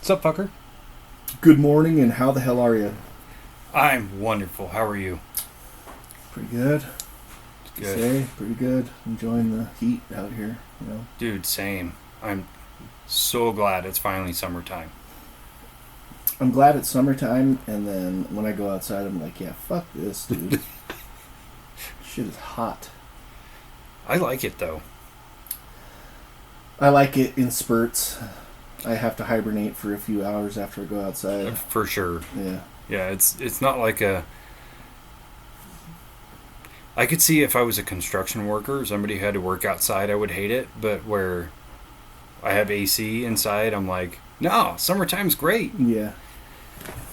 What's up, fucker? Good morning, and how the hell are you? I'm wonderful. How are you? Pretty good. Good. Say, pretty good. Enjoying the heat out here, you know. Dude, same. I'm so glad it's finally summertime. I'm glad it's summertime, and then when I go outside, I'm like, yeah, fuck this, dude. Shit is hot. I like it, though. I like it in spurts. I have to hibernate for a few hours after I go outside. For sure. Yeah. Yeah, it's not like a... I could see if I was a construction worker, somebody who had to work outside, I would hate it. But where I have AC inside, I'm like, no, summertime's great. Yeah.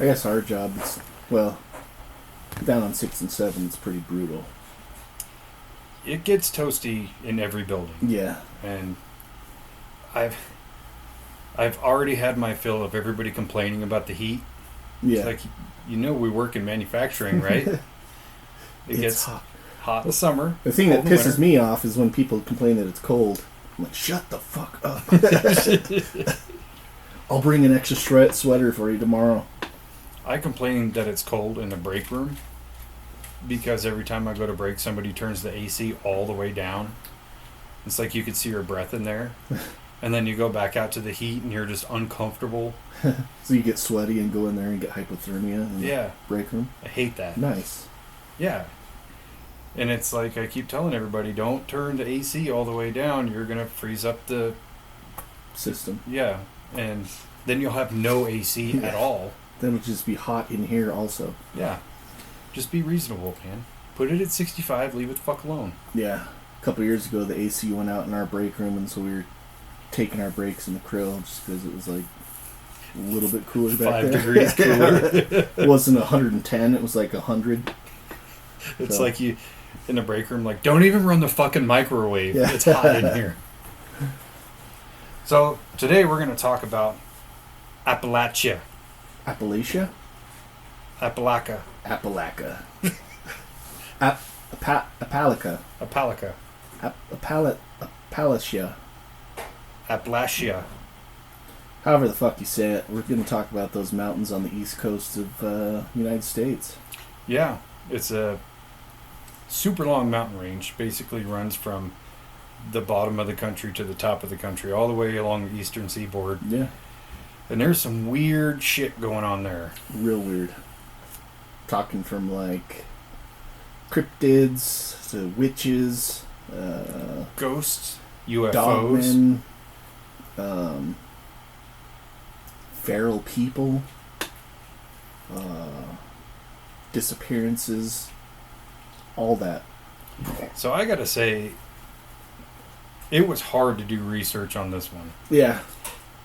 I guess our job is, well, down on 6 and 7, it's pretty brutal. It gets toasty in every building. Yeah. And I've already had my fill of everybody complaining about the heat. Yeah. It's like, you know, we work in manufacturing, right? It gets hot in the summer. The thing that cold in pisses winter. me off is when people complain that it's cold. I'm like, shut the fuck up. I'll bring an extra sweater for you tomorrow. I complain that it's cold in the break room because every time I go to break, somebody turns the AC all the way down. It's like you could see your breath in there. And then you go back out to the heat and you're just uncomfortable. So you get sweaty and go in there and get hypothermia in the break room? I hate that. Nice. Yeah. And it's like I keep telling everybody, don't turn the AC all the way down. You're going to freeze up the system. Yeah. And then you'll have no AC at all. Then it'll just be hot in here also. Yeah. Just be reasonable, man. Put it at 65, leave it the fuck alone. Yeah. A couple years ago, the AC went out in our break room, and so we were taking our breaks in the krill just because it was like a little bit cooler back 5 there. degrees cooler. It wasn't 110, it was like 100. It's so. like you, in the break room, like, don't even run the fucking microwave. Yeah. It's hot in here. So, today we're going to talk about Appalachia. Appalachia? Appalachia. Appalachia. Appalachia. Appalachia. Appalachia. Appalachia. However the fuck you say it, we're going to talk about those mountains on the east coast of United States. Yeah, it's a super long mountain range. Basically runs from the bottom of the country to the top of the country, all the way along the eastern seaboard. Yeah. And there's some weird shit going on there. Real weird. Talking from like cryptids to witches, ghosts, UFOs, dogmen, feral people, disappearances, all that. So I gotta say, it was hard to do research on this one. Yeah.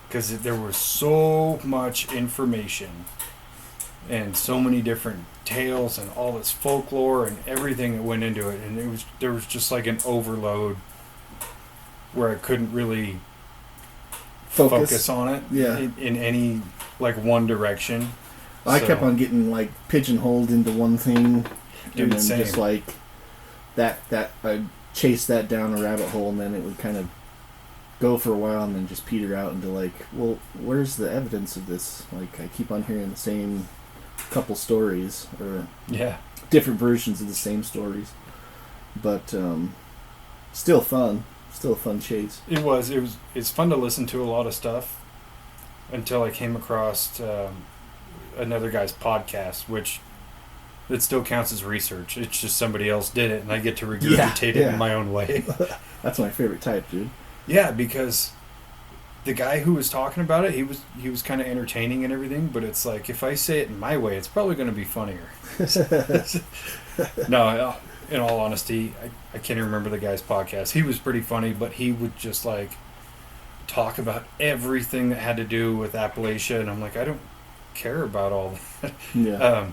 Because there was so much information and so many different tales and all this folklore and everything that went into it, and there was just like an overload where I couldn't really focus on it. Yeah. in any like one direction. I kept on getting like pigeonholed into one thing, Dude, and then same. just like that I'd chase that down a rabbit hole, and then it would kind of go for a while and then just peter out into like, well, where's the evidence of this? Like, I keep on hearing the same couple stories or different versions of the same stories, but still a fun chase. It's fun to listen to a lot of stuff until I came across another guy's podcast, which it still counts as research. It's just somebody else did it and I get to regurgitate it in my own way. That's my favorite type, dude. Yeah, because the guy who was talking about it, he was kind of entertaining and everything, but it's like, if I say it in my way, it's probably going to be funnier. No, in all honesty, I can't even remember the guy's podcast. He was pretty funny, but he would just like talk about everything that had to do with Appalachia, and I'm like, I don't care about all that. Yeah.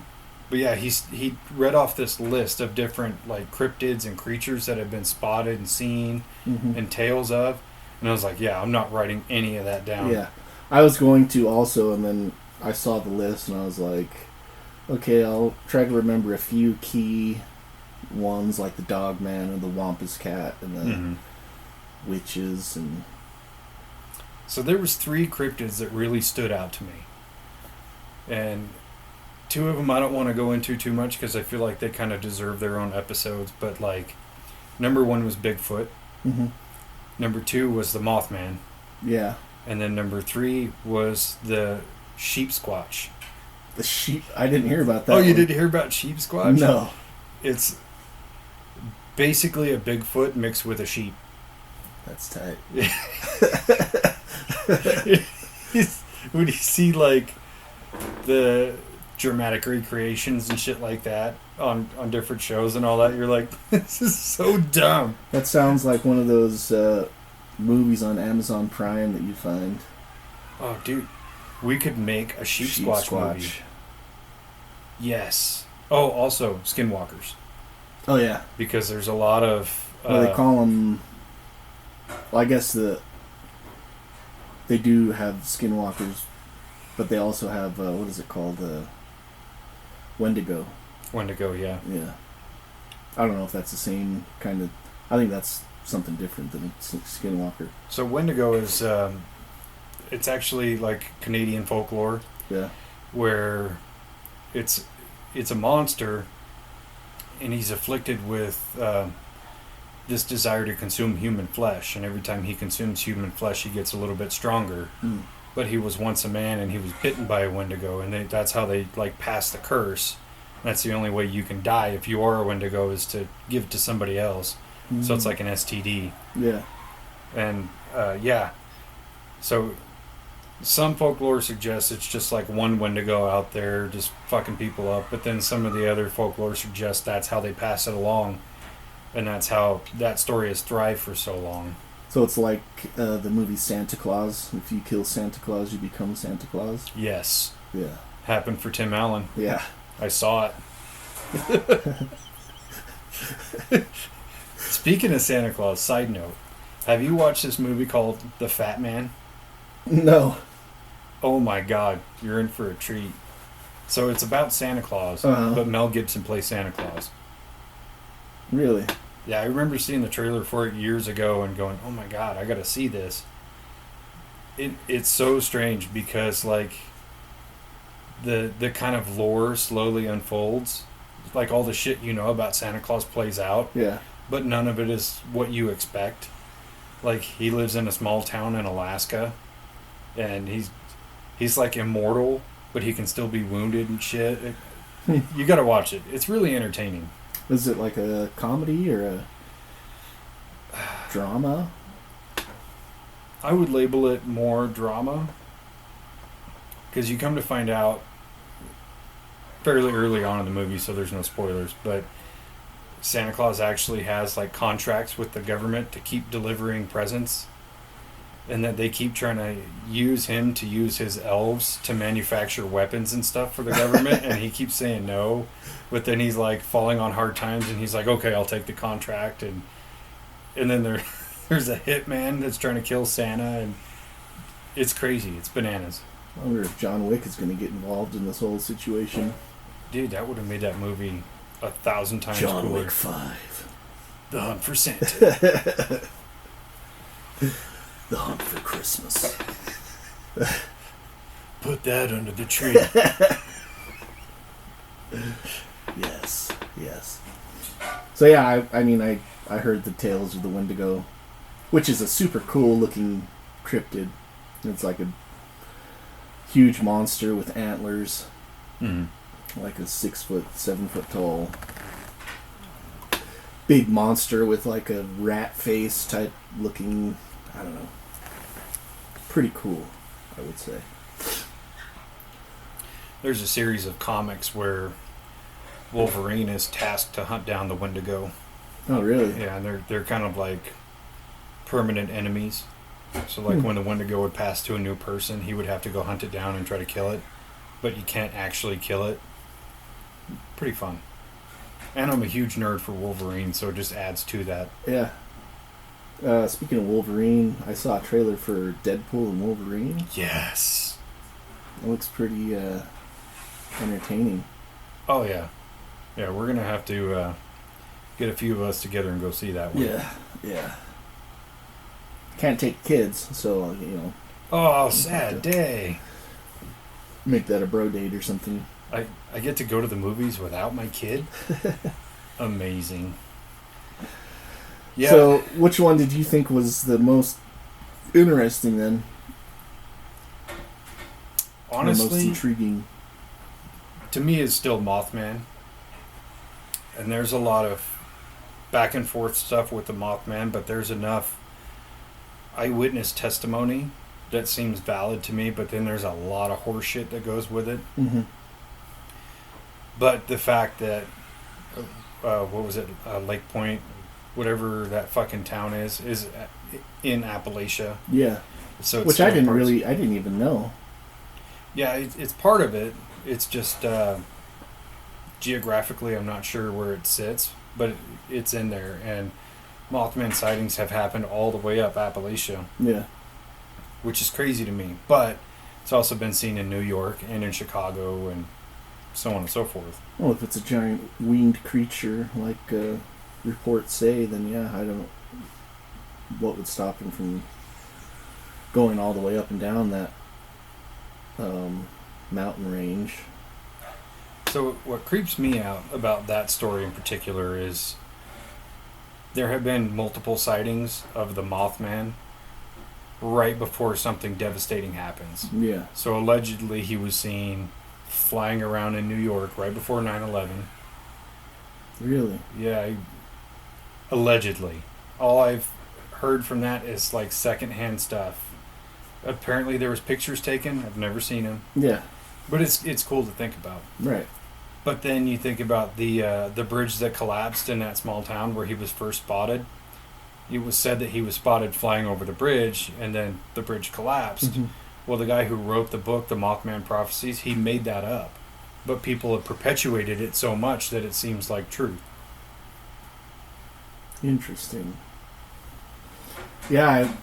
But yeah, he read off this list of different like cryptids and creatures that have been spotted and seen and tales of, and I was like, yeah, I'm not writing any of that down. Yeah, I was going to also, and then I saw the list and I was like, okay, I'll try to remember a few key ones like the Dogman and the Wampus Cat and the witches and So there was 3 cryptids that really stood out to me. And 2 of them I don't want to go into too much because I feel like they kind of deserve their own episodes. But like, number 1 was Bigfoot. Mm-hmm. Number 2 was the Mothman. Yeah. And then number 3 was the sheep squatch. The sheep. I didn't hear about that. Oh, you one. didn't hear about sheep squatch? No. It's basically a Bigfoot mixed with a sheep. That's tight. When you see like the dramatic recreations and shit like that on different shows and all that, you're like, this is so dumb. That sounds like one of those movies on Amazon Prime that you find. Oh, dude, we could make a sheep squatch movie. Yes. Oh, also skinwalkers. Oh yeah, because there's a lot of. Well, they call them. Well, I guess they do have skinwalkers, but they also have what is it called? Wendigo. Wendigo, yeah. Yeah. I don't know if that's the same kind of. I think that's something different than a skinwalker. So Wendigo is, it's actually like Canadian folklore. Yeah. Where it's a monster, and he's afflicted with this desire to consume human flesh, and every time he consumes human flesh, he gets a little bit stronger. Mm. But he was once a man, and he was bitten by a Wendigo, and that's how they like pass the curse. That's the only way you can die if you are a Wendigo, is to give it to somebody else. Mm. So it's like an STD. Yeah. And yeah, so some folklore suggests it's just like one Wendigo out there just fucking people up, but then some of the other folklore suggests that's how they pass it along, and that's how that story has thrived for so long. So it's like the movie Santa Claus. If you kill Santa Claus, you become Santa Claus. Yes. Yeah. Happened for Tim Allen. Yeah. I saw it. Speaking of Santa Claus, side note, have you watched this movie called The Fat Man? No. Oh my God, you're in for a treat. So it's about Santa Claus, Uh-huh. but Mel Gibson plays Santa Claus. Really? Yeah, I remember seeing the trailer for it years ago and going, oh my God, I gotta see this. It's so strange because like the kind of lore slowly unfolds. Like all the shit you know about Santa Claus plays out. Yeah. But none of it is what you expect. Like he lives in a small town in Alaska, and he's like immortal, but he can still be wounded and shit. You gotta watch it. It's really entertaining. Is it like a comedy or a drama? I would label it more drama, because you come to find out fairly early on in the movie, so there's no spoilers, but Santa Claus actually has like contracts with the government to keep delivering presents, and that they keep trying to use him to use his elves to manufacture weapons and stuff for the government, and he keeps saying no, but then he's like falling on hard times, and he's like, okay, I'll take the contract, and then there's a hitman that's trying to kill Santa, and it's crazy. It's bananas. I wonder if John Wick is going to get involved in this whole situation. Dude, that would have made that movie 1,000 times John cooler. Wick 5. The Hunt for Santa. The Hunt for Christmas. Put that under the tree. Yes, yes. So yeah, I heard the tales of the Wendigo, which is a super cool looking cryptid. It's like a huge monster with antlers, like a 6 foot, 7 foot tall, big monster with like a rat face type looking. I don't know. Pretty cool, I would say. There's a series of comics where Wolverine is tasked to hunt down the Wendigo. Oh, really? Yeah, and they're kind of like permanent enemies. So like when the Wendigo would pass to a new person, he would have to go hunt it down and try to kill it, but you can't actually kill it. Pretty fun. And I'm a huge nerd for Wolverine, so it just adds to that. Yeah. Speaking of Wolverine, I saw a trailer for Deadpool and Wolverine. Yes. It looks pretty entertaining. Oh yeah. Yeah, we're gonna have to get a few of us together and go see that one. Yeah, yeah. Can't take kids, so Oh, sad day. Make that a bro date or something. I get to go to the movies without my kid. Amazing. Yeah. So, which one did you think was the most interesting then? Honestly, or most intriguing? To me, is still Mothman. And there's a lot of back and forth stuff with the Mothman, but there's enough eyewitness testimony that seems valid to me, but then there's a lot of horseshit that goes with it. Mm-hmm. But the fact that, what was it, Lake Point, whatever that fucking town is in Appalachia. Yeah. So it's which I still I didn't even know. Yeah, it's part of it. It's just geographically, I'm not sure where it sits, but it's in there. And Mothman sightings have happened all the way up Appalachia. Yeah. Which is crazy to me. But it's also been seen in New York and in Chicago and so on and so forth. Well, if it's a giant winged creature like reports say, then yeah, I don't know what would stop him from going all the way up and down that mountain range. So what creeps me out about that story in particular is there have been multiple sightings of the Mothman right before something devastating happens. Yeah. So allegedly he was seen flying around in New York right before 9/11. Really? Yeah, allegedly. All I've heard from that is like secondhand stuff. Apparently there was pictures taken. I've never seen them. Yeah. But it's cool to think about. Right. But then you think about the bridge that collapsed in that small town where he was first spotted. It was said that he was spotted flying over the bridge, and then the bridge collapsed. Mm-hmm. Well, the guy who wrote the book, The Mothman Prophecies, he made that up. But people have perpetuated it so much that it seems like truth. Interesting. Yeah.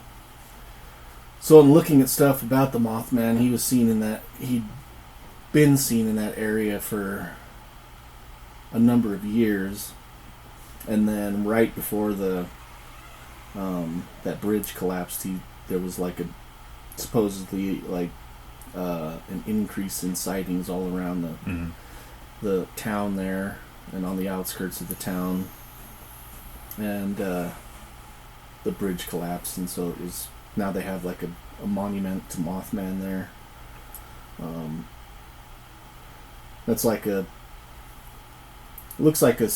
So in looking at stuff about the Mothman, he'd been seen in that area for a number of years, and then right before that bridge collapsed, there was like supposedly an increase in sightings all around the town there and on the outskirts of the town, and the bridge collapsed, and so it was now they have like a monument to Mothman there. That's looks like a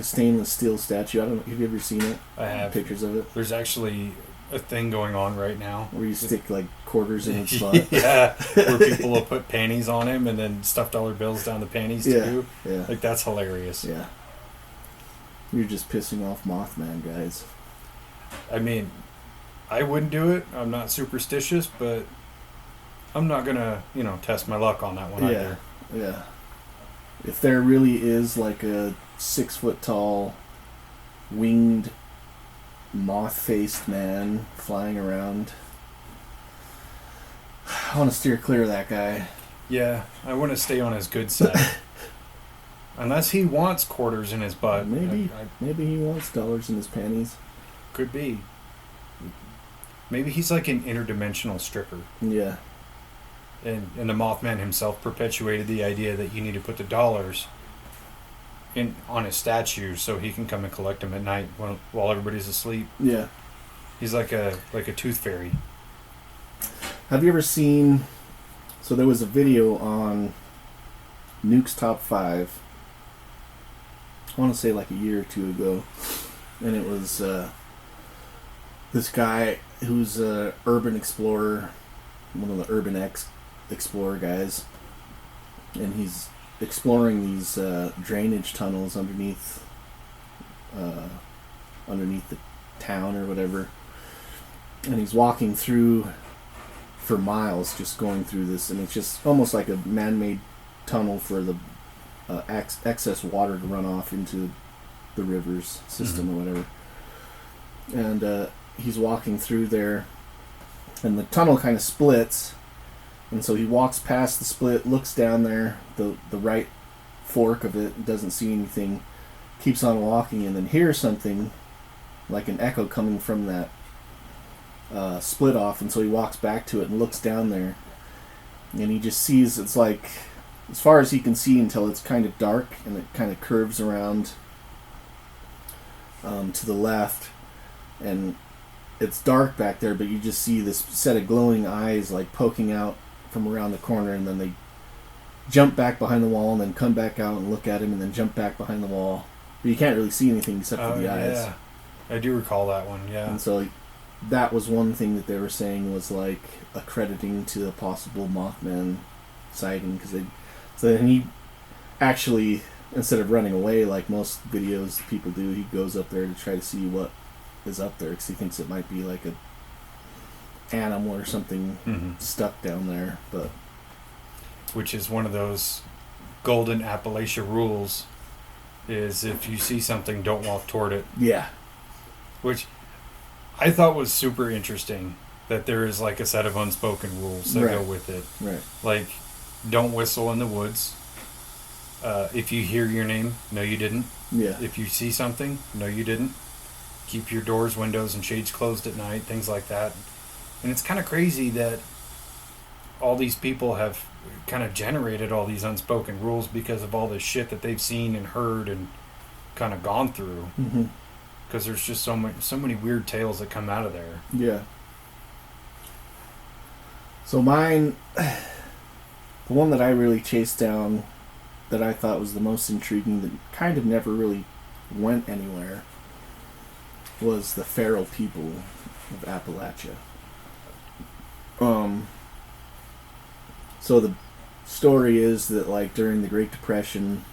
stainless steel statue. I don't know. Have you ever seen it? I have. Pictures of it? There's actually a thing going on right now. Where you stick like quarters in its butt. Yeah. Where people will put panties on him and then stuff dollar bills down the panties too. Yeah. Like, that's hilarious. Yeah. You're just pissing off Mothman, guys. I mean, I wouldn't do it. I'm not superstitious, but I'm not gonna, test my luck on that one either. Yeah. If there really is like a 6 foot tall winged moth-faced man flying around, I want to steer clear of that guy. Yeah, I want to stay on his good side. Unless he wants quarters in his butt. Maybe he wants dollars in his panties. Could be. Maybe he's like an interdimensional stripper. Yeah. And the Mothman himself perpetuated the idea that you need to put the dollars on his statue so he can come and collect them at night while everybody's asleep. Yeah. He's like a tooth fairy. Have you ever seen... So there was a video on Nuke's Top 5. I want to say like a year or two ago. And it was this guy who's an urban explorer, one of the Urban X Explorer guys, and he's exploring these drainage tunnels underneath the town or whatever, and he's walking through for miles, just going through this, and it's just almost like a man-made tunnel for the excess water to run off into the river's system or whatever, and he's walking through there, and the tunnel kind of splits. And so he walks past the split, looks down there, the right fork of it, doesn't see anything, keeps on walking, and then hears something like an echo coming from that split off, and so he walks back to it and looks down there, and he just sees it's like, as far as he can see until it's kind of dark, and it kind of curves around to the left, and it's dark back there, but you just see this set of glowing eyes like poking out from around the corner, and then they jump back behind the wall and then come back out and look at him and then jump back behind the wall. But you can't really see anything except for the eyes. Yeah. I do recall that one, yeah. And so that was one thing that they were saying was like accrediting to a possible Mothman sighting, because so then he actually, instead of running away like most videos people do, he goes up there to try to see what is up there, because he thinks it might be like a animal or something stuck down there. But which is one of those golden Appalachia rules, is if you see something, don't walk toward it. Yeah. Which I thought was super interesting, that there is like a set of unspoken rules that go with it. Right. Like, don't whistle in the woods. If you hear your name, no you didn't. Yeah. If you see something, no you didn't. Keep your doors, windows, and shades closed at night, things like that. And it's kind of crazy that all these people have kind of generated all these unspoken rules because of all this shit that they've seen and heard and kind of gone through. Because there's just so many weird tales that come out of there. Yeah. So mine, the one that I really chased down, that I thought was the most intriguing, that kind of never really went anywhere, was the feral people of Appalachia. So the story is that, like, during the Great Depression,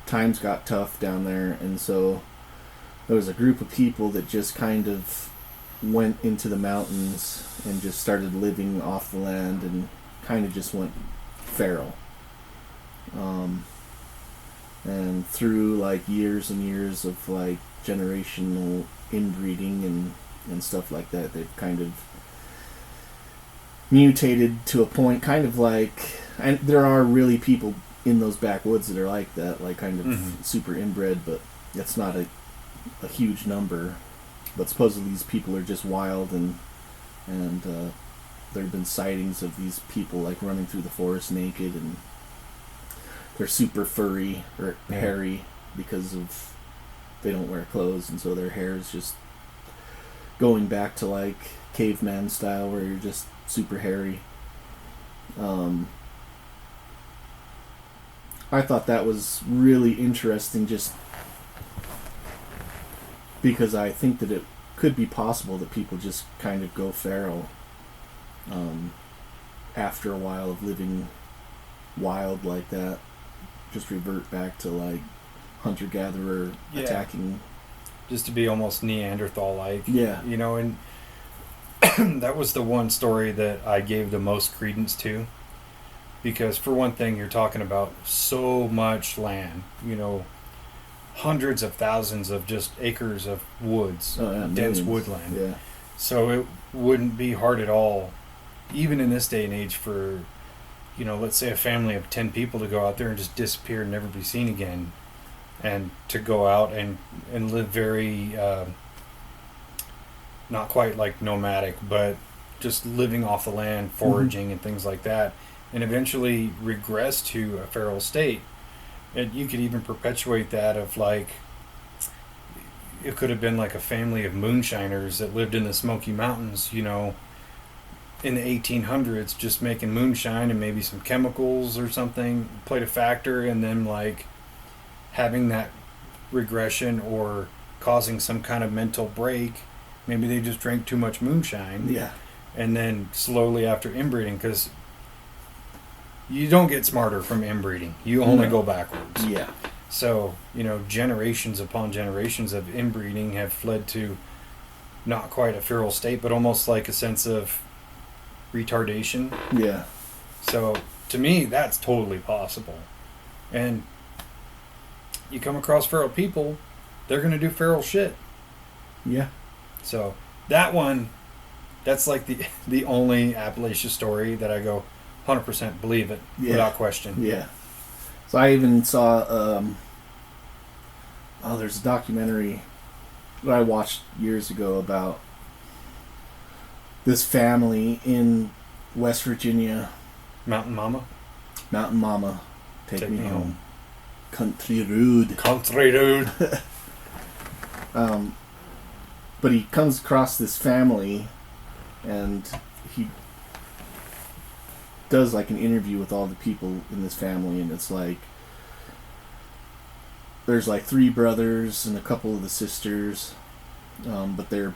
times got tough down there, and so there was a group of people that just kind of went into the mountains and just started living off the land and kind of just went feral. And through like years and years of like generational inbreeding and stuff like that, they've kind of mutated to a point, kind of like, and there are really people in those backwoods that are like that, like kind of super inbred, but it's not a huge number. But supposedly these people are just wild, and there have been sightings of these people like running through the forest naked, and they're super furry or hairy because of they don't wear clothes, and so their hair is just going back to like caveman style, where you're just super hairy. I thought that was really interesting, just because I think that it could be possible that people just kind of go feral after a while of living wild like that, just revert back to like hunter-gatherer attacking. Just to be almost Neanderthal-like. Yeah. You know, and that was the one story that I gave the most credence to. Because for one thing, you're talking about so much land, you know, hundreds of thousands of just acres of woods, dense woodland. Yeah. So it wouldn't be hard at all, even in this day and age, for, you know, let's say a family of 10 people to go out there and just disappear and never be seen again, and to go out and live very, not quite like nomadic, but just living off the land, foraging and things like that, and eventually regress to a feral state. And you could even perpetuate that of like, it could have been like a family of moonshiners that lived in the Smoky Mountains, you know, in the 1800s, just making moonshine and maybe some chemicals or something played a factor, and then like having that regression or causing some kind of mental break. Maybe they just drank too much moonshine. Yeah. And then slowly after inbreeding, because you don't get smarter from inbreeding. You only go backwards. Yeah. So, you know, generations upon generations of inbreeding have led to not quite a feral state, but almost like a sense of retardation. Yeah. So, to me, that's totally possible. And you come across feral people, they're going to do feral shit. Yeah. So, that one, that's like the only Appalachia story that I go, 100% believe it, without question. Yeah. So I even saw, there's a documentary that I watched years ago about this family in West Virginia. Mountain Mama? Mountain Mama, take me home. Country road. Country road. But he comes across this family, and he does like an interview with all the people in this family, and it's like there's like 3 brothers and a couple of the sisters, but their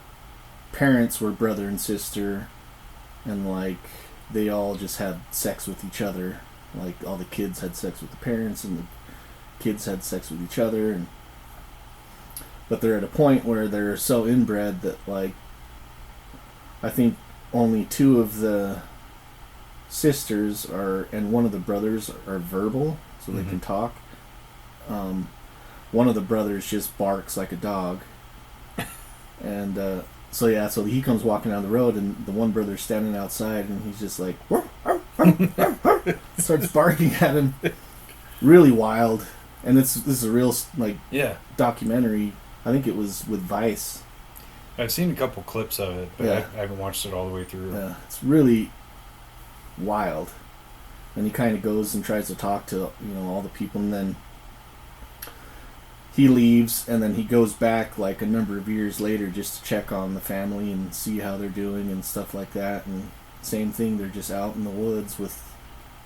parents were brother and sister, and like they all just had sex with each other. Like all the kids had sex with the parents, and the kids had sex with each other, but they're at a point where they're so inbred that like I think only 2 of the sisters are, and one of the brothers are verbal, so they can talk. One of the brothers just barks like a dog, and so he comes walking down the road, and the one brother's standing outside, and he's just like starts barking at him, really wild. And this is a real like documentary. I think it was with Vice. I've seen a couple clips of it, but I haven't watched it all the way through. Yeah, it's really wild. And he kind of goes and tries to talk to all the people, and then he leaves, and then he goes back like a number of years later just to check on the family and see how they're doing and stuff like that. And same thing, they're just out in the woods with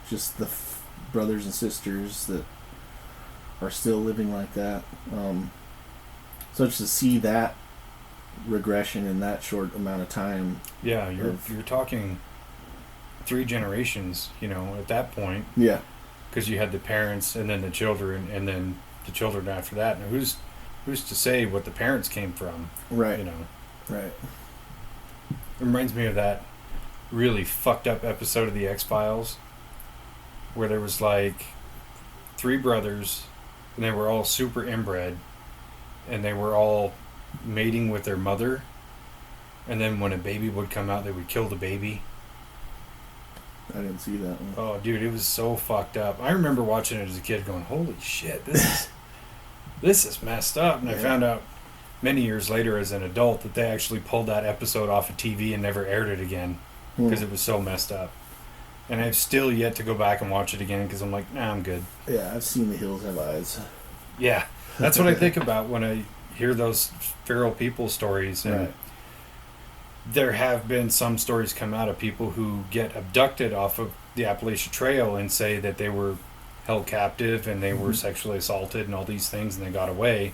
just the brothers and sisters that are still living like that. So just to see that regression in that short amount of time. Yeah, you're talking 3 generations, at that point. Yeah. Because you had the parents and then the children and then the children after that. Now who's to say what the parents came from? Right. Right. It reminds me of that really fucked up episode of the X-Files where there was like 3 brothers and they were all super inbred and they were all mating with their mother, and then when a baby would come out they would kill the baby. I didn't see that one. Oh dude, it was so fucked up. I remember watching it as a kid going, holy shit, this is messed up. And I found out many years later as an adult that they actually pulled that episode off of TV and never aired it again because it was so messed up. And I've still yet to go back and watch it again because I'm like, nah, I'm good. Yeah, I've seen The Hills Have Eyes. Yeah, that's what I think about when I hear those feral people stories. And there have been some stories come out of people who get abducted off of the Appalachia Trail and say that they were held captive and they were sexually assaulted and all these things and they got away.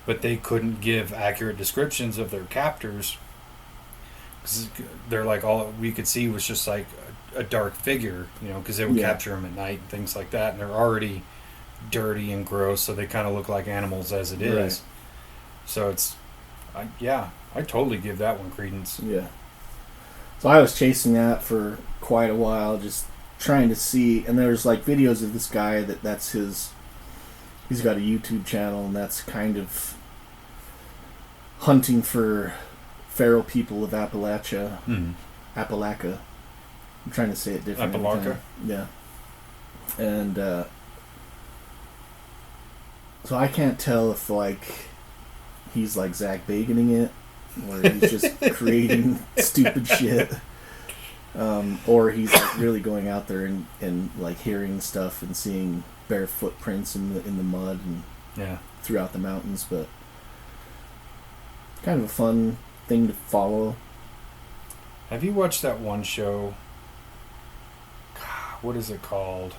But they couldn't give accurate descriptions of their captors. 'Cause they're like, all we could see was just like a dark figure, because they would capture them at night and things like that. And they're already dirty and gross, so they kind of look like animals as it is. Right. So it's, I totally give that one credence. Yeah. So I was chasing that for quite a while, just trying to see, and there's like videos of this guy that's he's got a YouTube channel, and that's kind of hunting for feral people of Appalachia. Appalachia. I'm trying to say it different. Appalachia? Yeah. And so I can't tell if like he's like Zach Baconing it, or he's just creating stupid shit, or he's like really going out there and like hearing stuff and seeing bare footprints in the mud and throughout the mountains. But kind of a fun thing to follow. Have you watched that one show? What is it called?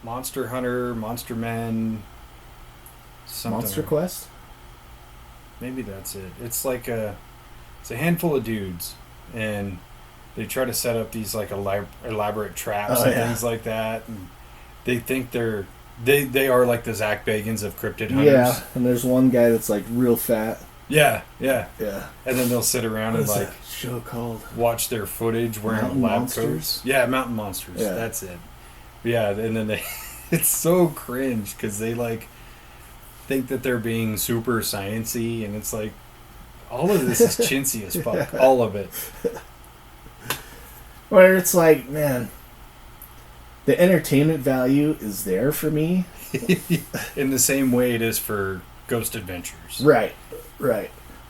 Monster Hunter, Monster Men, something. Monster Quest? Maybe that's it. It's like it's a handful of dudes, and they try to set up these like elaborate traps and things like that, and they think they are like the Zach Bagans of cryptid hunters. Yeah, and there's one guy that's like real fat. Yeah. And then they'll sit around and like show called watch their footage wearing Mountain lab Monsters? coats. Yeah, Mountain Monsters. Yeah. That's it. Yeah, and then it's so cringe because they like think that they're being super sciencey, and it's like all of this is chintzy as fuck. All of it. Where it's like, man, the entertainment value is there for me. In the same way it is for Ghost Adventures. Right.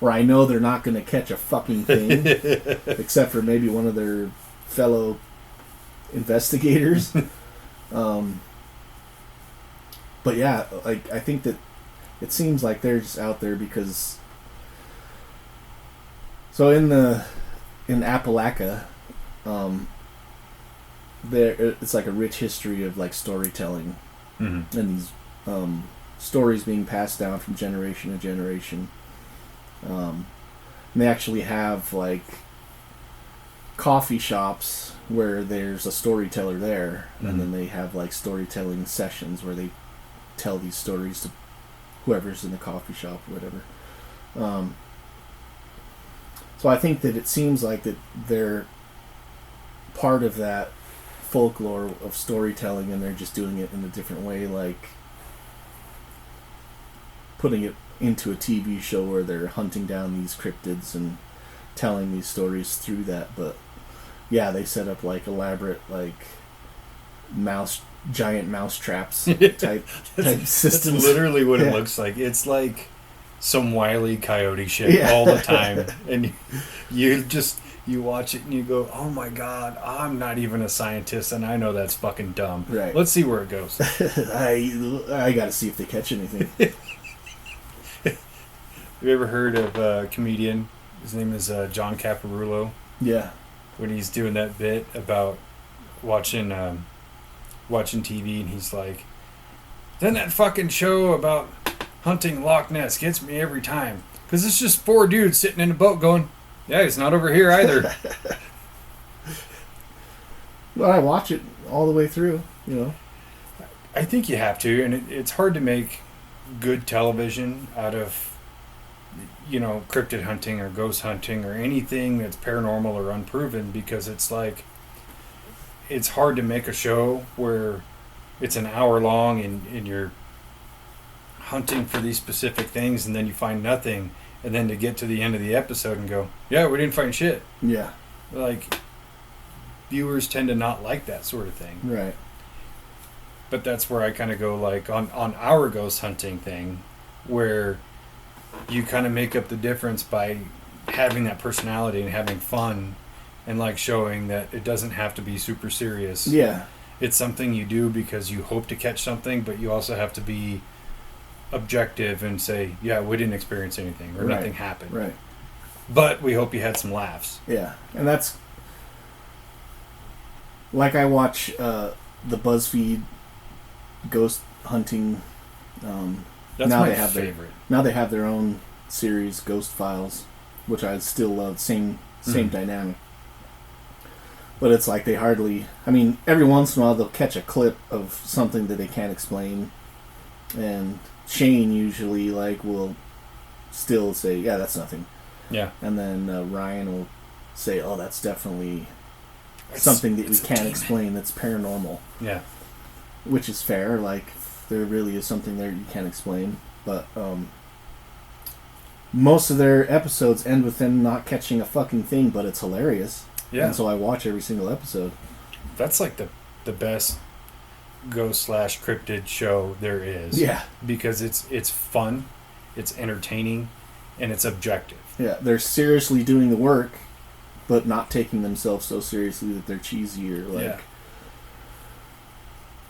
where I know they're not going to catch a fucking thing, except for maybe one of their fellow investigators. But yeah, like I think that it seems like they're just out there because. So in Appalachia, it's like a rich history of like storytelling, and these stories being passed down from generation to generation. And they actually have like coffee shops where there's a storyteller there, and then they have like storytelling sessions where they tell these stories to whoever's in the coffee shop or whatever. So I think that it seems like that they're part of that folklore of storytelling, and they're just doing it in a different way, like putting it into a TV show where they're hunting down these cryptids and telling these stories through that. But yeah, they set up like elaborate like giant mouse traps type systems. That's literally what it looks like. It's like some Wile E. Coyote shit all the time, and you watch it and you go, oh my god, I'm not even a scientist and I know that's fucking dumb. Right. Let's see where it goes. I gotta see if they catch anything. Have you ever heard of a comedian? His name is John Caparulo. Yeah. When he's doing that bit about watching TV, and he's like, then that fucking show about hunting Loch Ness gets me every time. Because it's just 4 dudes sitting in a boat going, yeah, he's not over here either. Well, I watch it all the way through, you know. I think you have to, and it's hard to make good television out of, you know, cryptid hunting or ghost hunting or anything that's paranormal or unproven, because it's like, it's hard to make a show where it's an hour long and you're hunting for these specific things and then you find nothing, and then to get to the end of the episode and go, yeah, we didn't find shit. Yeah. Like, viewers tend to not like that sort of thing. Right. But that's where I kind of go, like, on our ghost hunting thing, where you kind of make up the difference by having that personality and having fun and, like, showing that it doesn't have to be super serious. Yeah. It's something you do because you hope to catch something, but you also have to be objective and say, yeah, we didn't experience anything or nothing happened. Right. But we hope you had some laughs. Yeah. And that's... Like, I watch the BuzzFeed ghost hunting... That's now my they have favorite. Now they have their own series, Ghost Files, which I still love. Same dynamic. But it's like they hardly... I mean, every once in a while they'll catch a clip of something that they can't explain. And Shane usually, like, will still say, yeah, that's nothing. Yeah. And then Ryan will say, oh, that's definitely something that we can't explain, that's paranormal. Yeah. Which is fair. Like, there really is something there you can't explain. But most of their episodes end with them not catching a fucking thing, but it's hilarious. Yeah. And so I watch every single episode. That's like the best ghost/cryptid show there is. Yeah. Because it's fun, it's entertaining, and it's objective. Yeah, they're seriously doing the work, but not taking themselves so seriously that they're cheesy or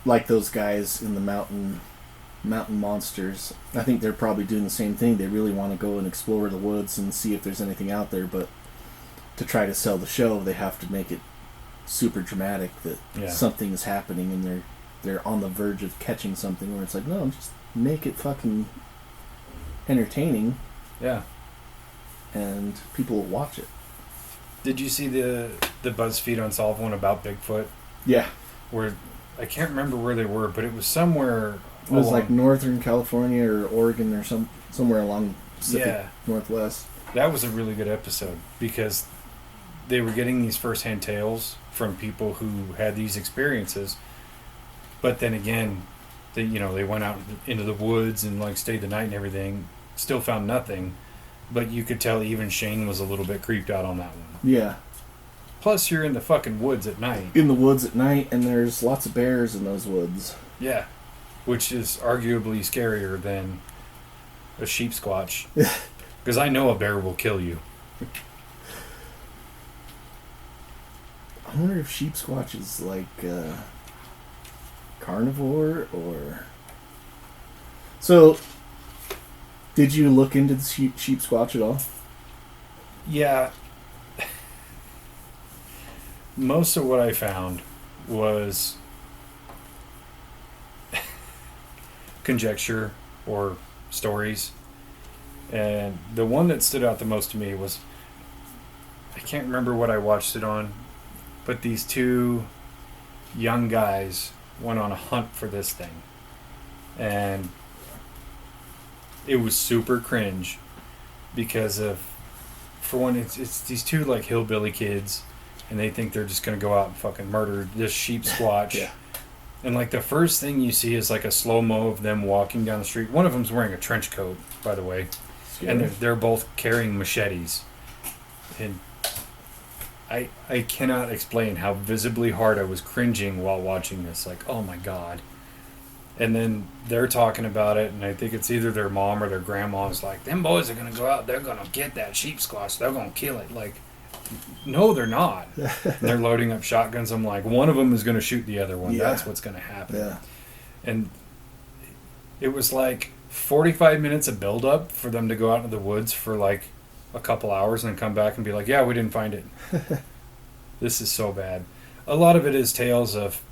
like those guys in the Mountain Monsters. I think they're probably doing the same thing. They really want to go and explore the woods and see if there's anything out there, but to try to sell the show, they have to make it super dramatic that something is happening and they're on the verge of catching something, where it's like, no, just make it fucking entertaining. Yeah. And people will watch it. Did you see the BuzzFeed Unsolved one about Bigfoot? Yeah. Where, I can't remember where they were, but it was somewhere... It was like Northern California or Oregon or somewhere along the Pacific Northwest. That was a really good episode because they were getting these first-hand tales from people who had these experiences, but then again, they went out into the woods and like stayed the night and everything, still found nothing, but you could tell even Shane was a little bit creeped out on that one. Yeah. Plus, you're in the fucking woods at night. In the woods at night, and there's lots of bears in those woods. Yeah. Which is arguably scarier than a sheep squatch. Because I know a bear will kill you. I wonder if sheep squatch is like carnivore or... So, did you look into the sheep squatch at all? Yeah. Most of what I found was conjecture or stories. And the one that stood out the most to me was, I can't remember what I watched it on, but these two young guys went on a hunt for this thing. And it was super cringe because of, for one, it's these two like hillbilly kids, and they think they're just going to go out and fucking murder this sheep squatch. Yeah. And like the first thing you see is like a slow-mo of them walking down the street. One of them's wearing a trench coat, by the way. Scary. And they're both carrying machetes. And I cannot explain how visibly hard I was cringing while watching this. Like, oh my God. And then they're talking about it, and I think it's either their mom or their grandma's like, them boys are going to go out, they're going to get that sheep squatch, they're going to kill it. Like, no, they're not. They're loading up shotguns. I'm like, one of them is going to shoot the other one. Yeah. That's what's going to happen. Yeah. And it was like 45 minutes of build-up for them to go out into the woods for like a couple hours and then come back and be like, yeah, we didn't find it. This is so bad. A lot of it is tales of,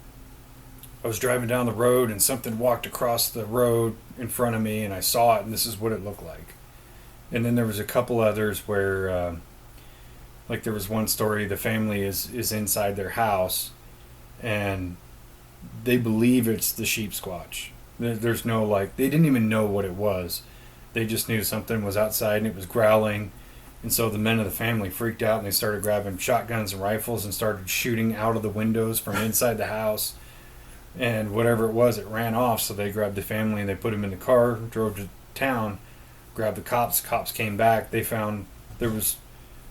I was driving down the road and something walked across the road in front of me and I saw it and this is what it looked like. And then there was a couple others where, like there was one story, the family is inside their house and they believe it's the sheep squatch. There's no like, they didn't even know what it was. They just knew something was outside and it was growling. And so the men of the family freaked out and they started grabbing shotguns and rifles and started shooting out of the windows from inside the house. And whatever it was, it ran off. So they grabbed the family and they put him in the car, drove to town, grabbed the cops. Cops came back. They found there was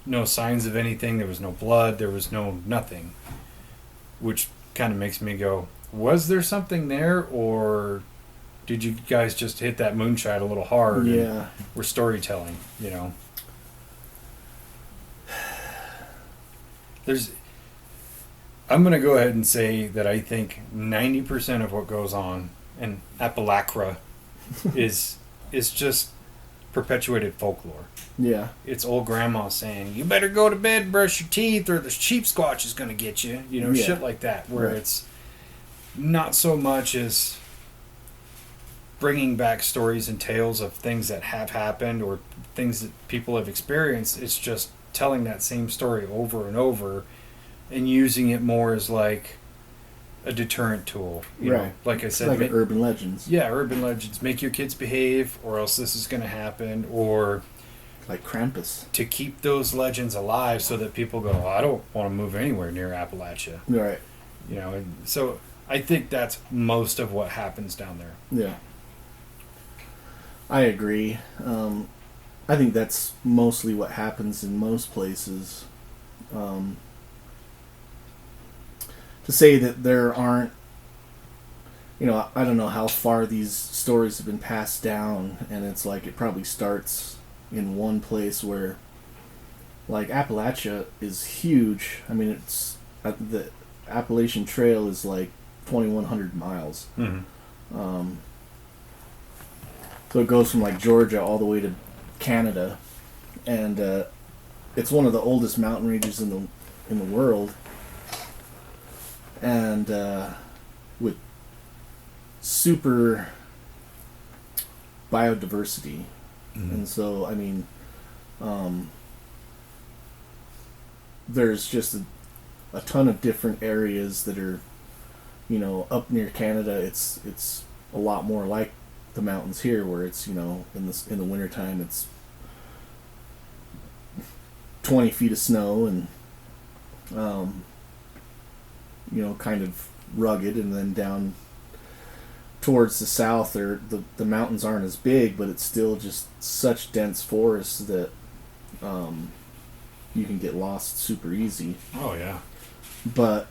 no signs of anything. There was no blood. There was no nothing. Which kind of makes me go, was there something there? Or did you guys just hit that moonshine a little hard? Yeah. And we're storytelling, you know? I'm going to go ahead and say that I think 90% of what goes on in Appalachia is just perpetuated folklore. Yeah. It's old grandma saying, you better go to bed and brush your teeth or the sheep squatch is going to get you. You know, Yeah. shit like that, where Right. it's not so much as bringing back stories and tales of things that have happened or things that people have experienced. It's just telling that same story over and over and using it more as like a deterrent tool. You know, like I said, It's like urban legends. yeah, urban legends. Make your kids behave or else this is going to happen, or Like Krampus. to keep those legends alive so that people go, I don't want to move anywhere near Appalachia. Right. You know, and so I think that's most of what happens down there. Yeah. I agree. I think that's mostly what happens in most places. To say that there aren't, you know, I don't know how far these stories have been passed down, and it's like it probably starts in one place where, like, Appalachia is huge. I mean, it's the Appalachian Trail is like 2,100 miles. Mm-hmm. So it goes from like Georgia all the way to Canada, and it's one of the oldest mountain ranges in the world, and with super biodiversity. Mm-hmm. And so I mean, there's just a ton of different areas that are, you know, up near Canada. It's a lot more like the mountains here, where it's, you know, in the wintertime it's 20 feet of snow and you know, kind of rugged, and then down towards the south the mountains aren't as big, but it's still just such dense forests that you can get lost super easy. Oh yeah. But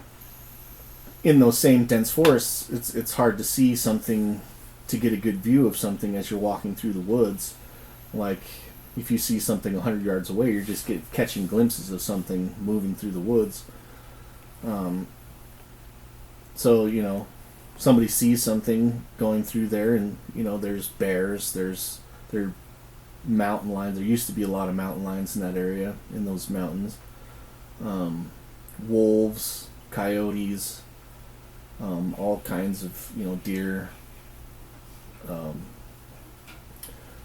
in those same dense forests, it's hard to see something, to get a good view of something as you're walking through the woods. Like, if you see something 100 yards away, you're just catching glimpses of something moving through the woods. So, somebody sees something going through there, and, there's bears, there are mountain lions. There used to be a lot of mountain lions in that area, in those mountains. Wolves, coyotes, all kinds of, deer.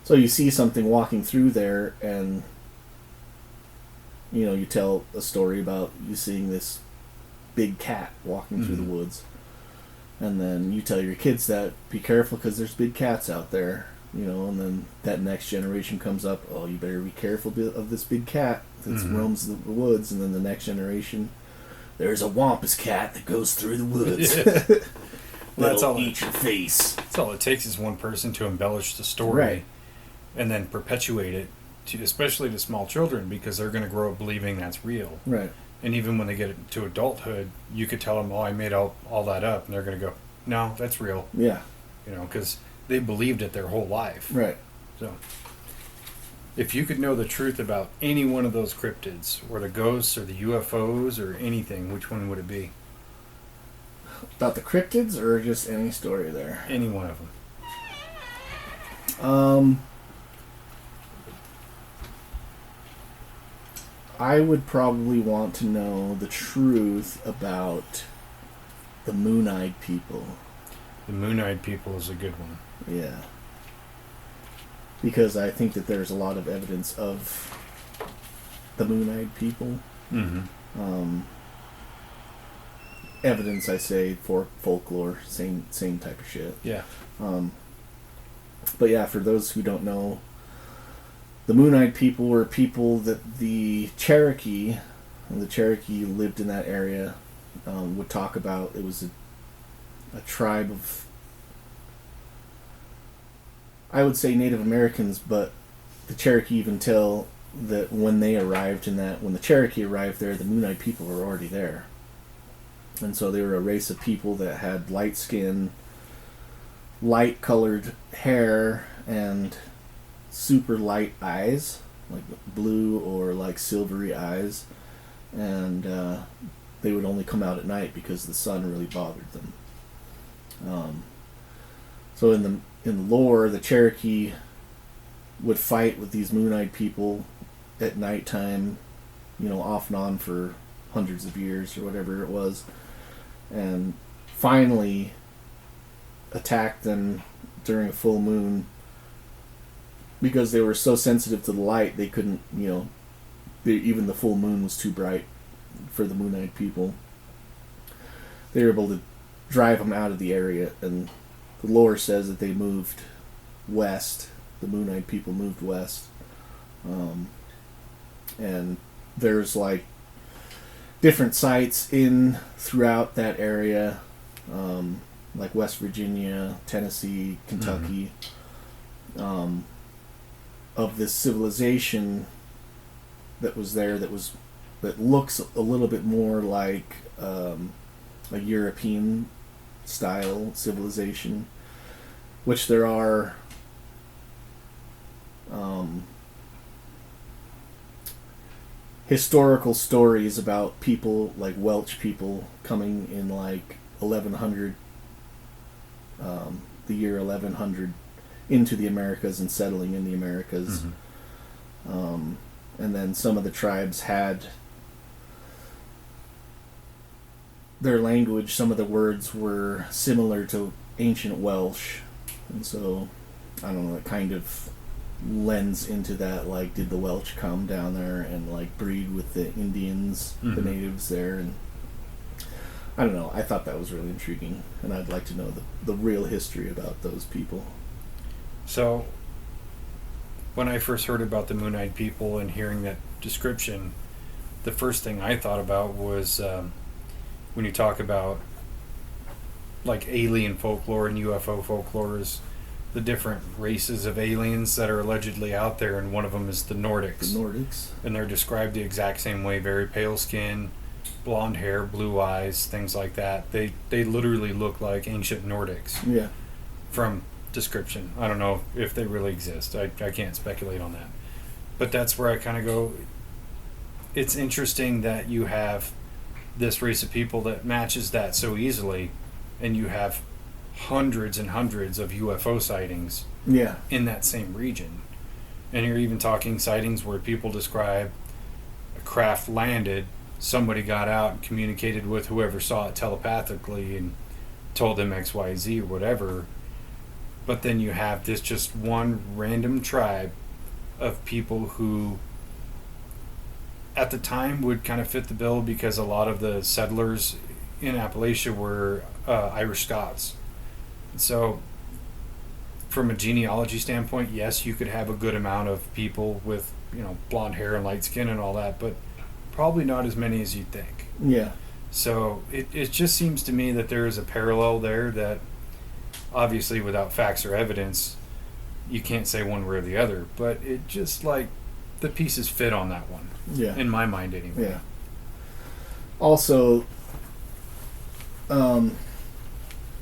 So you see something walking through there, and you tell a story about you seeing this big cat walking through the woods, and then you tell your kids that be careful because there's big cats out there, and then that next generation comes up, oh, you better be careful of this big cat that roams the woods, and then the next generation, there's a wampus cat that goes through the woods. Well, that's all. Eat your face. That's all it takes is one person to embellish the story, right, and then perpetuate it to, especially to small children, because they're going to grow up believing that's real. Right. And even when they get to adulthood, you could tell them, "Oh, I made all that up," and they're going to go, "No, that's real." Yeah. Because they believed it their whole life. Right. So, if you could know the truth about any one of those cryptids, or the ghosts, or the UFOs, or anything, which one would it be? About the cryptids, or just any story there? Any one of them. I would probably want to know the truth about the moon-eyed people. The moon-eyed people is a good one. Yeah. Because I think that there's a lot of evidence of the moon-eyed people. Mm-hmm. Evidence, I say, for folklore, same type of shit. Yeah. But yeah, for those who don't know, the moon-eyed people were people that the Cherokee lived in that area, would talk about. It was a tribe of, I would say, Native Americans, but the Cherokee even tell that when the Cherokee arrived there, the moon-eyed people were already there. And so they were a race of people that had light skin, light-colored hair, and super light eyes, like blue or like silvery eyes, and they would only come out at night because the sun really bothered them. So in the lore, the Cherokee would fight with these moon-eyed people at nighttime, off and on for hundreds of years or whatever it was, and finally attacked them during a full moon because they were so sensitive to the light they couldn't, even the full moon was too bright for the moon-eyed people. They were able to drive them out of the area, and the lore says that they moved west. The moon-eyed people moved west. And there's like different sites throughout that area, like West Virginia, Tennessee, Kentucky, of this civilization that was there that looks a little bit more like a European style civilization, which there are historical stories about people like Welsh people coming in like 1100, the year 1100, into the Americas and settling in the Americas. And then some of the tribes had their language, some of the words were similar to ancient Welsh, and so I don't know, it kind of lends into that, like, did the Welsh come down there and like breed with the Indians, the natives there, and I don't know, I thought that was really intriguing, and I'd like to know the real history about those people. So when I first heard about the moon-eyed people and hearing that description, the first thing I thought about was when you talk about like alien folklore and UFO folklore, is the different races of aliens that are allegedly out there, and one of them is the Nordics. The Nordics. And they're described the exact same way, very pale skin, blonde hair, blue eyes, things like that. They literally look like ancient Nordics. Yeah. From description. I don't know if they really exist. I can't speculate on that. But that's where I kind of go, it's interesting that you have this race of people that matches that so easily, and you have hundreds and hundreds of UFO sightings Yeah. in that same region. And you're even talking sightings where people describe a craft landed, somebody got out and communicated with whoever saw it telepathically and told them XYZ or whatever. But then you have this just one random tribe of people who at the time would kind of fit the bill because a lot of the settlers in Appalachia were Irish Scots. So from a genealogy standpoint, yes, you could have a good amount of people with, blonde hair and light skin and all that, but probably not as many as you'd think. Yeah. So it just seems to me that there is a parallel there that obviously without facts or evidence, you can't say one way or the other, but it just like the pieces fit on that one. Yeah. In my mind anyway. Yeah. Also, I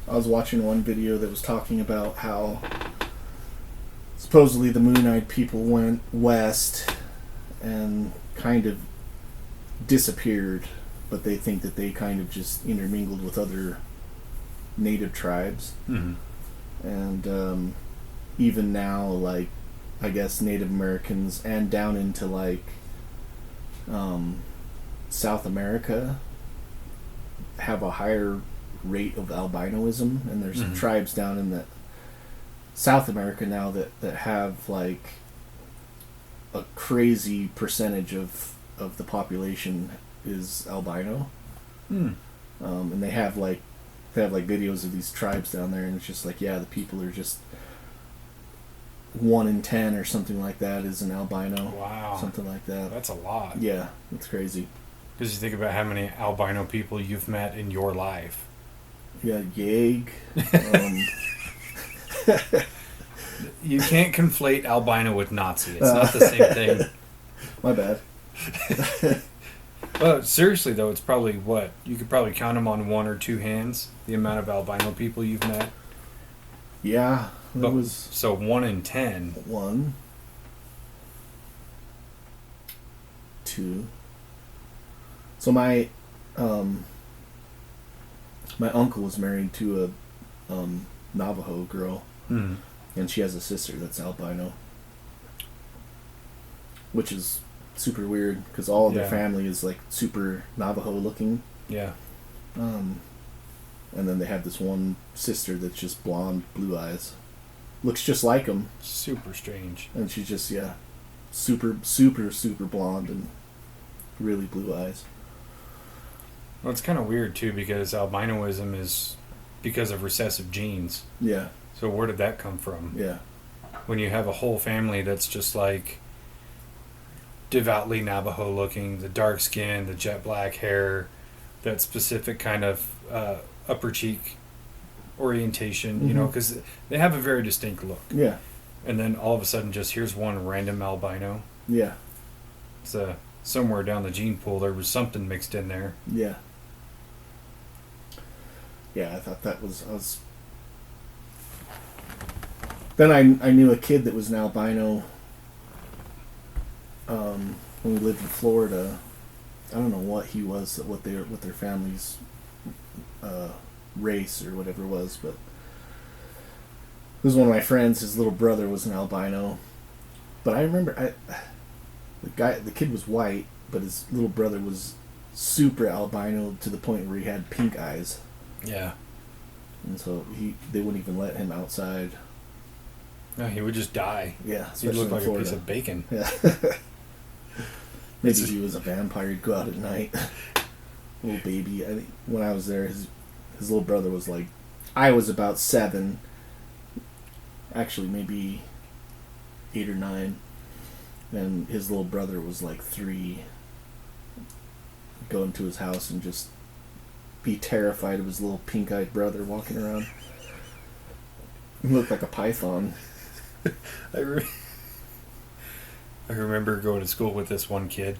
was watching one video that was talking about how supposedly the Moon-eyed people went west and kind of disappeared, but they think that they kind of just intermingled with other native tribes. Mm-hmm. And even now, like, I guess Native Americans and down into like South America have a higher rate of albinoism, and there's tribes down in the South America now that have like a crazy percentage of the population is albino. And they have videos of these tribes down there, and it's just like, yeah, the people are just 1 in 10 or something like that is an albino. Wow. Something like that. That's a lot. Yeah, it's crazy. Because you think about how many albino people you've met in your life. Yeah, Yeg. You can't conflate albino with Nazi. It's not the same thing. My bad. Well, seriously though, it's probably what? You could probably count them on 1 or 2 hands, the amount of albino people you've met. Yeah, it was... So 1 in 10. 1, 2. So my uncle was married to a Navajo girl, Mm. and she has a sister that's albino, which is super weird because all of their family is like super Navajo looking. Yeah. And then they have this one sister that's just blonde, blue eyes, looks just like him. Super strange. And she's just super, super, super blonde and really blue eyes. Well, it's kind of weird too because albinoism is because of recessive genes. Yeah. So where did that come from? Yeah. When you have a whole family that's just like devoutly Navajo looking, the dark skin, the jet black hair, that specific kind of upper cheek orientation, because they have a very distinct look. Yeah. And then all of a sudden just here's one random albino. Yeah. It's somewhere down the gene pool there was something mixed in there. Yeah. Yeah, I thought that was... Then I knew a kid that was an albino when we lived in Florida. I don't know what he was, what their family's race or whatever it was, but it was one of my friends. His little brother was an albino, but I remember the kid was white, but his little brother was super albino to the point where he had pink eyes. Yeah. And so they wouldn't even let him outside. No, he would just die. Yeah, He'd look like a piece of bacon. Yeah. Maybe he was a vampire. He'd go out at night. Little baby. I think when I was there, his little brother was like, I was about 7. Actually, maybe 8 or 9. And his little brother was like 3. Go into his house and just be terrified of his little pink-eyed brother walking around. He looked like a python. I remember going to school with this one kid,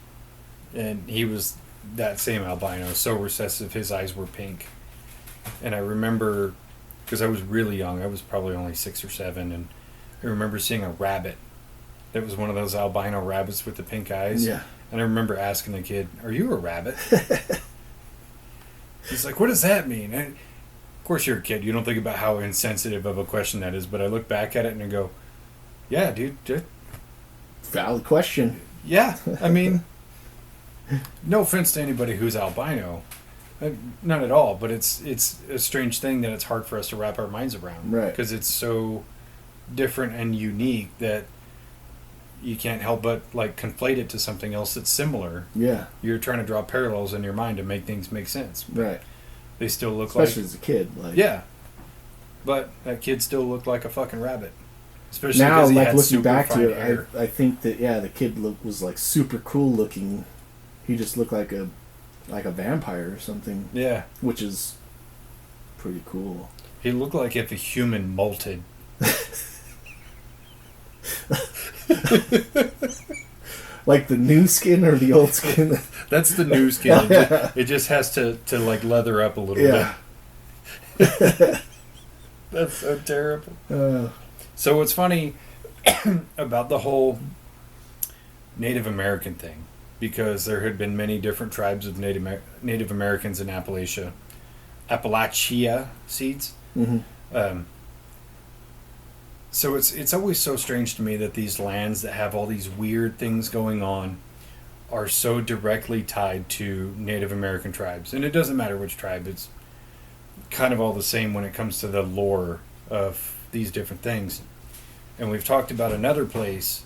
and he was that same albino, so recessive, his eyes were pink. And I remember, because I was really young, I was probably only 6 or 7, and I remember seeing a rabbit That was one of those albino rabbits with the pink eyes. Yeah. And I remember asking the kid, "Are you a rabbit?" He's like, "What does that mean?" And of course, you're a kid. You don't think about how insensitive of a question that is. But I look back at it and I go, "Yeah, dude. Valid question. Yeah, I mean, no offense to anybody who's albino, none at all. But it's a strange thing that it's hard for us to wrap our minds around, Right? Because it's so different and unique that you can't help but like conflate it to something else that's similar. Yeah. You're trying to draw parallels in your mind to make things make sense. Right. They still look especially like, as a kid. Like, yeah, but that kid still looked like a fucking rabbit. Especially now, because he like had looking super back fine to it, hair. I think that the kid was like super cool looking. He just looked like a vampire or something. Yeah, Which is pretty cool. he looked like if a human molted. Like the new skin or the old skin? That's the new skin. It just has to like leather up a little Yeah. bit. That's so terrible. Uh, So what's funny about the whole Native American thing, because there had been many different tribes of Native Americans in Appalachia seeds. mhm. So it's always so strange to me that these lands that have all these weird things going on are so directly tied to Native American tribes. And it doesn't matter which tribe, it's kind of all the same when it comes to the lore of these different things. And we've talked about another place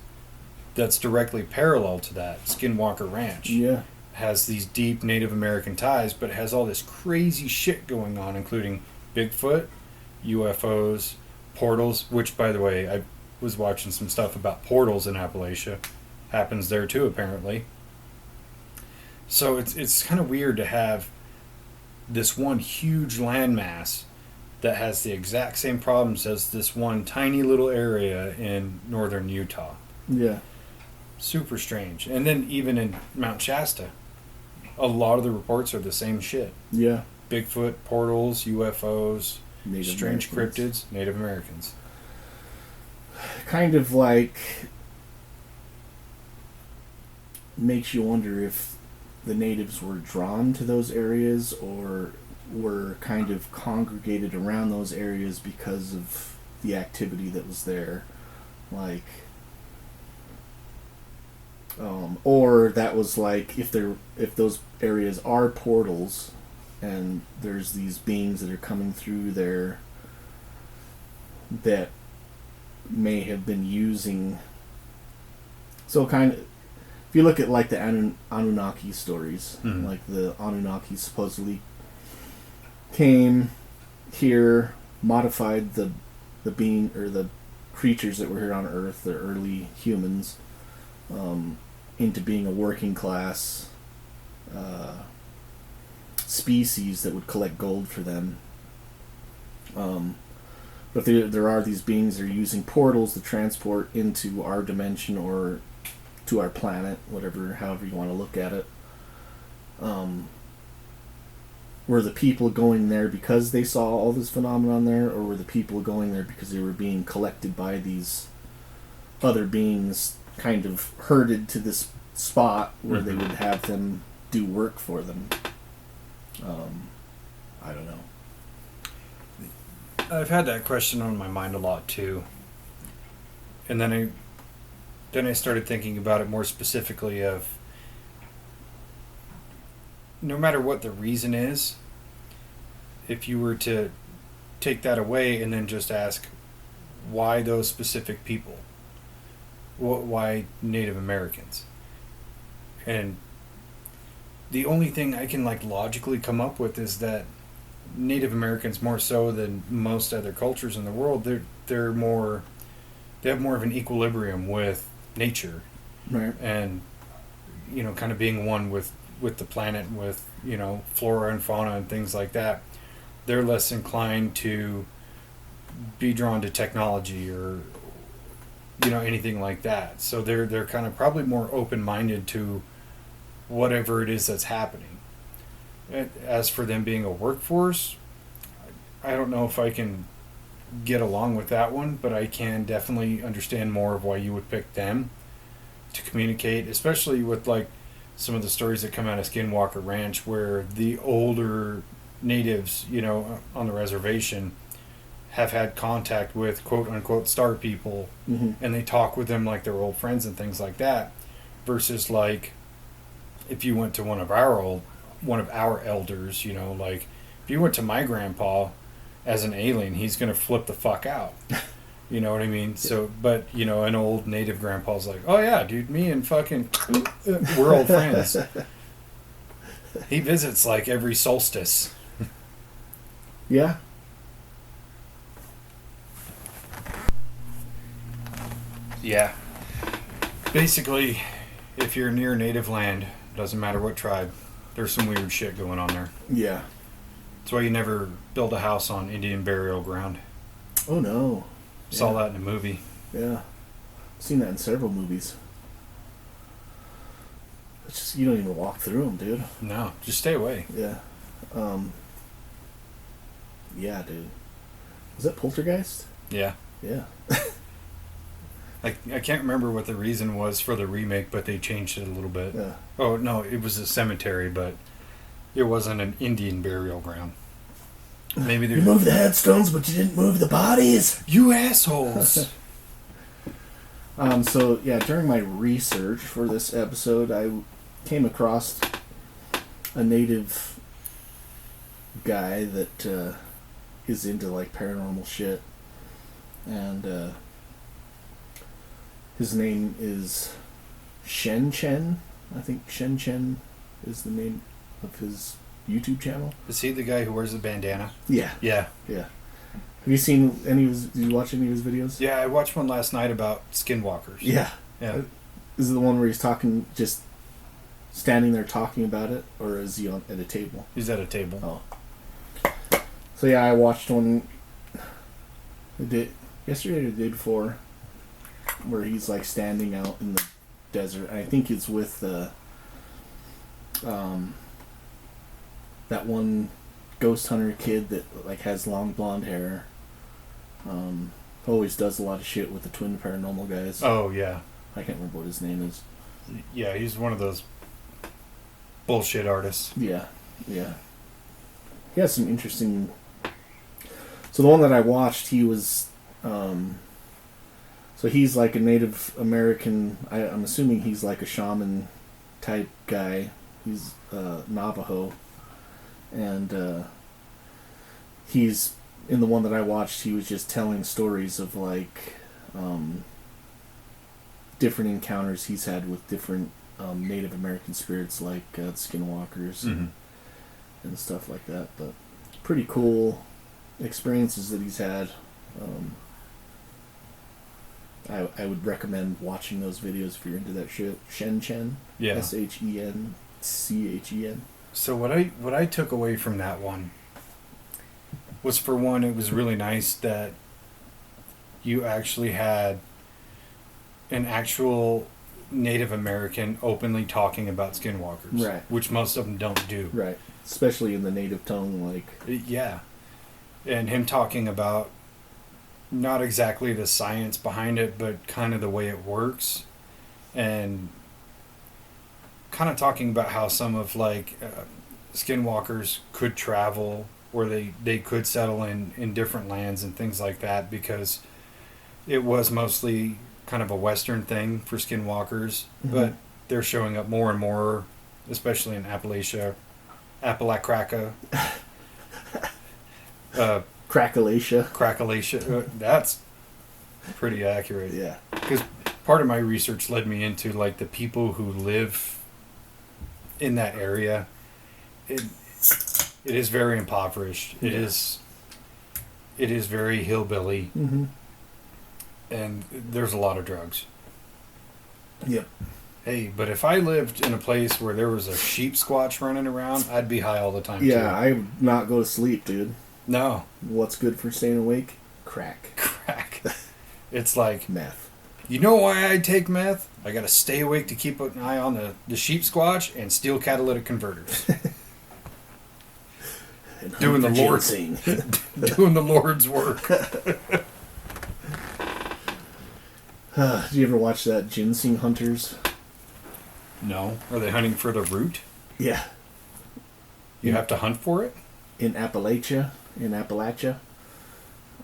that's directly parallel to that, Skinwalker Ranch. Yeah. Has these deep Native American ties, but has all this crazy shit going on, including Bigfoot, UFOs, portals, which, by the way, I was watching some stuff about portals in Appalachia. Happens there too, apparently. So it's kind of weird to have this one huge landmass that has the exact same problems as this one tiny little area in northern Utah. Yeah. Super strange. And then even in Mount Shasta, a lot of the reports are the same shit. Yeah. Bigfoot, portals, UFOs, Native strange Americans. cryptids, Native Americans. Kind of like makes you wonder if the natives were drawn to those areas or were kind of congregated around those areas because of the activity that was there. Like, or that was like if those areas are portals and there's these beings that are coming through there that may have been using. So kind of, if you look at like the Anunnaki stories, Mhm. like the Anunnaki supposedly came here, modified the being or the creatures that were here on Earth, the early humans, into being a working class species that would collect gold for them. But there are these beings that are using portals to transport into our dimension or to our planet, however you want to look at it. Were the people going there because they saw all this phenomenon there, or were the people going there because they were being collected by these other beings, kind of herded to this spot where they would have them do work for them? I don't know. I've had that question on my mind a lot too. And then I started thinking about it more specifically of no matter what the reason is, if you were to take that away and then just ask why those specific people, why Native Americans, and the only thing I can like logically come up with is that Native Americans, more so than most other cultures in the world, they have more of an equilibrium with nature, Right. and kind of being one with the planet, with flora and fauna and things like that. They're less inclined to be drawn to technology or anything like that. So they're kind of probably more open-minded to whatever it is that's happening. As for them being a workforce, I don't know if I can get along with that one, but I can definitely understand more of why you would pick them to communicate, especially with like some of the stories that come out of Skinwalker Ranch, where the older natives, you know, on the reservation have had contact with quote unquote star people, and they talk with them like they're old friends and things like that, versus like if you went to one of our elders, you know, like if you went to my grandpa as an alien, he's gonna flip the fuck out. You know what I mean? So, but you know, an old native grandpa's like, oh yeah, dude, me and fucking we're old friends. He visits like every solstice. Yeah. Yeah. Basically, if you're near native land, doesn't matter what tribe, there's some weird shit going on there. Yeah. That's why you never build a house on Indian burial ground. Oh no. Saw that in a movie. Yeah. I've seen that in several movies. It's just, you don't even walk through them, dude. No, just stay away. Yeah. Yeah, dude. Was that Poltergeist? Yeah. Yeah. I can't remember what the reason was for the remake, but they changed it a little bit. Yeah. Oh, no, it was a cemetery, but it wasn't an Indian burial ground. Maybe you moved the headstones, but you didn't move the bodies. You assholes! So, yeah, during my research for this episode, I came across a native guy that is into, like, paranormal shit. And his name is Shen Chen. I think Shen Chen is the name of his YouTube channel. Is he the guy who wears the bandana? Yeah. Yeah. Yeah. Have you seen any of his, did you watch any of his videos? Yeah, I watched one last night about skinwalkers. Yeah. Yeah. Is it the one where he's talking, just standing there talking about it, or is he at a table? He's at a table. Oh. So yeah, I watched one yesterday or the day before, where he's like standing out in the desert. I think it's with that one ghost hunter kid that like has long blonde hair. Always does a lot of shit with the twin paranormal guys. Oh yeah. I can't remember what his name is. Yeah, he's one of those bullshit artists. Yeah, yeah. He has some interesting. So the one that I watched, he was. So he's like a Native American. I'm assuming he's like a shaman type guy. He's Navajo, and he's in the one that I watched. He was just telling stories of like different encounters he's had with different Native American spirits, like skinwalkers and stuff like that. But pretty cool experiences that he's had. I would recommend watching those videos if you're into that shit. Shen Chen. Yeah. ShenChen. So what I took away from that one was, for one, it was really nice that you actually had an actual Native American openly talking about skinwalkers. Right. Which most of them don't do. Right. Especially in the native tongue, like. Yeah. And him talking about not exactly the science behind it, but kind of the way it works. And kind of talking about how some of like skinwalkers could travel, or they could settle in different lands and things like that, because it was mostly kind of a Western thing for skinwalkers, but they're showing up more and more, especially in Appalachia. Appalachia. That's pretty accurate. Yeah. Because part of my research led me into like the people who live in that area. It is very impoverished. It is very hillbilly. Mm-hmm. And there's a lot of drugs. Yep. Hey, but if I lived in a place where there was a sheep squatch running around, I'd be high all the time. Yeah, too. I would not go to sleep, dude. No. What's good for staying awake? Crack. It's like meth. You know why I take meth? I gotta stay awake to keep an eye on the sheep squatch and steel catalytic converters. Doing the Lord's work. Did you ever watch that Ginseng Hunters? No. Are they hunting for the root? Yeah. You have to hunt for it? In Appalachia.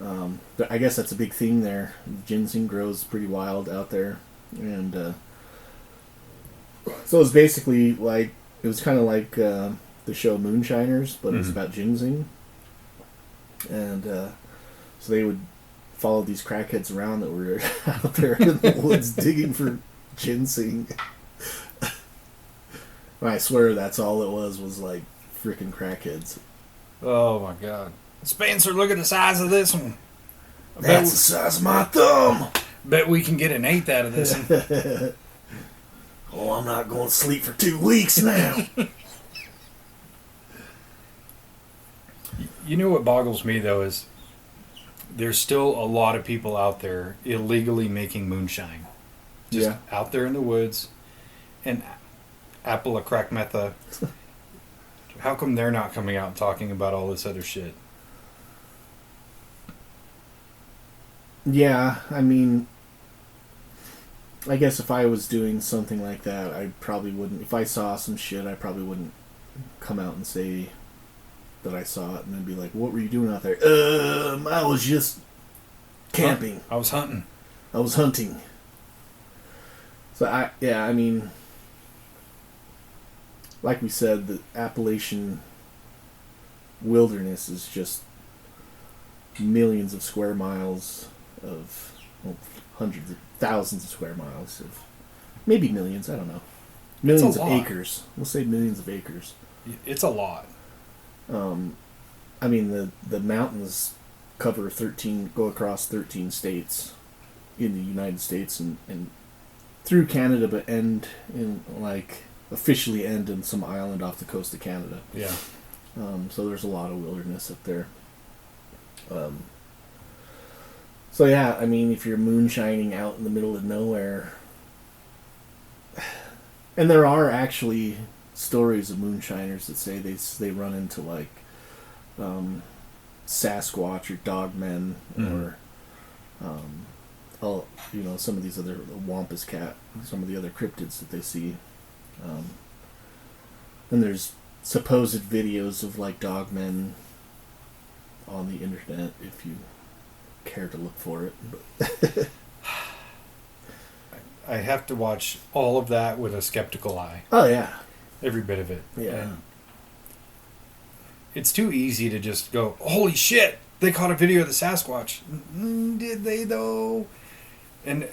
I guess that's a big thing there. Ginseng grows pretty wild out there. And so it's basically like, it was kind of like the show Moonshiners, but it was about ginseng. And so they would follow these crackheads around that were out there in the woods digging for ginseng. I swear that's all it was like freaking crackheads. Oh my god. Spencer, look at the size of this one. That's the size of my thumb. Bet we can get an eighth out of this one. Oh, I'm not going to sleep for 2 weeks now. You know what boggles me, though, is there's still a lot of people out there illegally making moonshine. Just out there in the woods. And Appalachia. How come they're not coming out and talking about all this other shit? Yeah, I mean, I guess if I was doing something like that, I probably wouldn't. If I saw some shit, I probably wouldn't come out and say that I saw it, and then be like, "What were you doing out there?" I was just camping. I was hunting. I was hunting. So I mean, like we said, the Appalachian wilderness is just millions of square miles of, well, hundreds of thousands of square miles of, maybe millions, I don't know. Millions of acres. We'll say millions of acres. It's a lot. I mean, the mountains go across 13 states in the United States and through Canada, but officially end in some island off the coast of Canada. Yeah. So there's a lot of wilderness up there. So yeah, I mean, if you're moonshining out in the middle of nowhere, and there are actually stories of moonshiners that say they run into like Sasquatch or dogmen or some of these other Wampus cat, some of the other cryptids that they see, and there's supposed videos of like dogmen on the internet if you care to look for it. But I have to watch all of that with a skeptical eye. Oh yeah, every bit of it. Yeah. And it's too easy to just go, holy shit, they caught a video of the Sasquatch. Did they though? And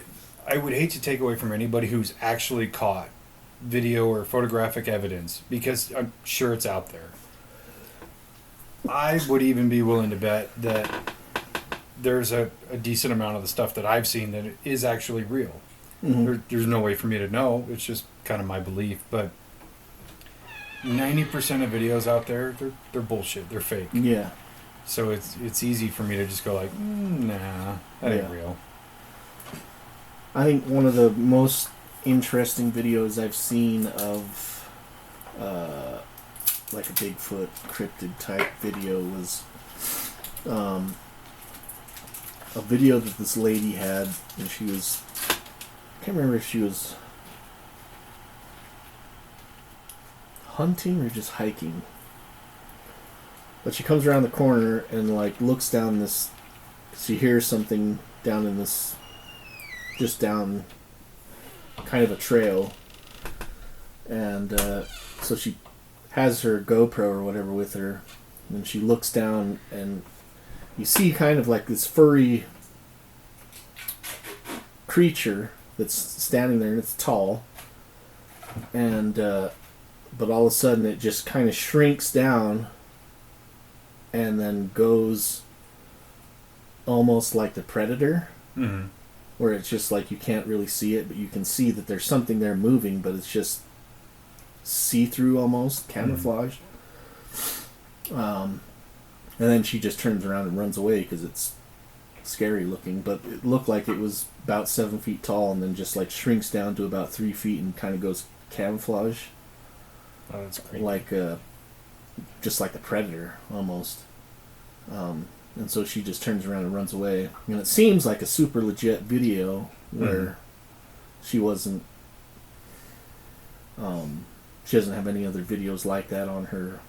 I would hate to take away from anybody who's actually caught video or photographic evidence, because I'm sure it's out there. I would even be willing to bet that there's a decent amount of the stuff that I've seen that is actually real. Mm-hmm. There's no way for me to know. It's just kind of my belief. But 90% of videos out there, they're bullshit. They're fake. Yeah. So it's easy for me to just go like, nah, that ain't real. I think one of the most interesting videos I've seen of like a Bigfoot cryptid type video was a video that this lady had, and she was, I can't remember if she was hunting or just hiking, but she comes around the corner and like looks down this, she hears something down in this, just down kind of a trail, and so she has her GoPro or whatever with her, and she looks down and you see kind of like this furry creature that's standing there, and it's tall, and but all of a sudden it just kind of shrinks down and then goes almost like the Predator, where it's just like you can't really see it, but you can see that there's something there moving, but it's just see-through almost, camouflaged. And then she just turns around and runs away because it's scary looking, but it looked like it was about 7 feet tall and then just like shrinks down to about 3 feet and kind of goes camouflage. Oh, that's great. Like just like the Predator almost. And so she just turns around and runs away. And it seems like a super legit video where she wasn't... she doesn't have any other videos like that on her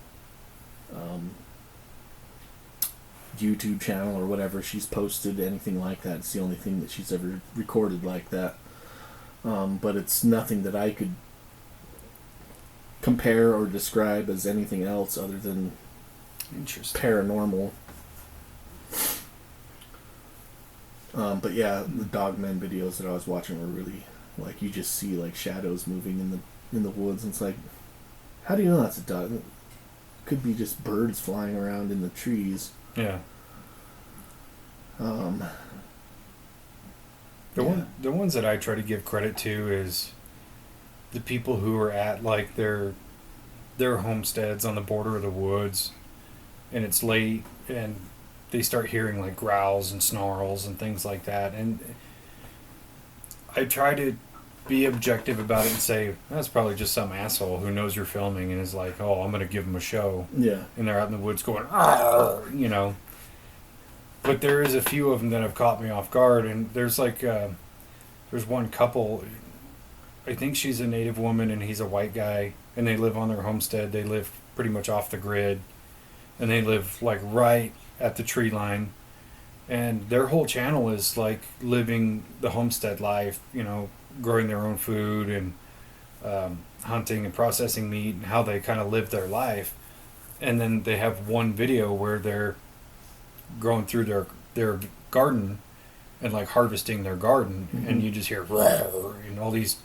YouTube channel or whatever she's posted, anything like that. It's the only thing that she's ever recorded like that. But it's nothing that I could compare or describe as anything else other than paranormal. But yeah, the Dogmen videos that I was watching were really like, you just see like shadows moving in the woods, and it's like, how do you know that's a dog? It could be just birds flying around in the trees. Yeah. The ones that I try to give credit to is the people who are at like their homesteads on the border of the woods, and it's late and they start hearing like growls and snarls and things like that, and I try to be objective about it and say that's probably just some asshole who knows you're filming and is like, oh, I'm gonna give them a show. Yeah. And they're out in the woods going, "Arr!" You know. But there is a few of them that have caught me off guard, and there's like there's one couple, I think she's a native woman and he's a white guy, and they live on their homestead. They live pretty much off the grid, and they live like right at the tree line, and their whole channel is like living the homestead life, you know, growing their own food and hunting and processing meat, and how they kind of live their life. And then they have one video where they're growing through their garden and like harvesting their garden, and you just hear and all these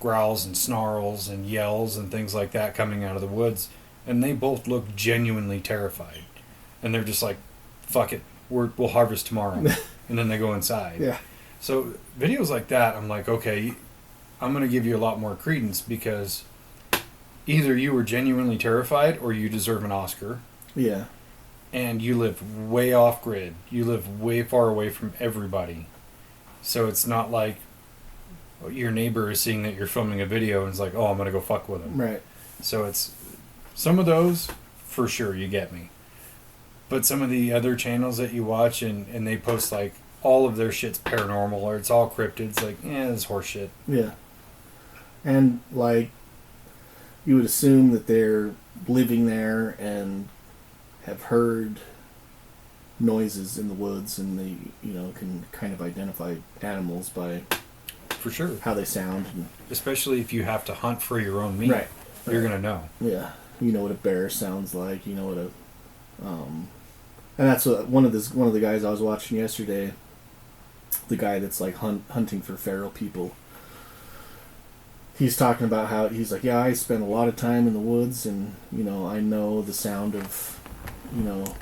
growls and snarls and yells and things like that coming out of the woods, and they both look genuinely terrified, and they're just like, fuck it, we'll harvest tomorrow. And then they go inside. Yeah. So videos like that, I'm like, okay, I'm going to give you a lot more credence, because either you were genuinely terrified or you deserve an Oscar. Yeah. And you live way off grid. You live way far away from everybody. So it's not like your neighbor is seeing that you're filming a video and is like, oh, I'm going to go fuck with him. Right. So it's some of those, for sure, you get me. But some of the other channels that you watch and they post like all of their shit's paranormal, or it's all cryptids, like, it's horse shit. Yeah. And like, you would assume that they're living there and have heard noises in the woods, and they, you know, can kind of identify animals by for sure how they sound, and especially if you have to hunt for your own meat. Right. You're gonna know. Yeah, you know what a bear sounds like. You know what a and that's what one of the guys I was watching yesterday, the guy that's like hunting for feral people. He's talking about how he's like, yeah, I spend a lot of time in the woods, and you know, I know the sound of, you know,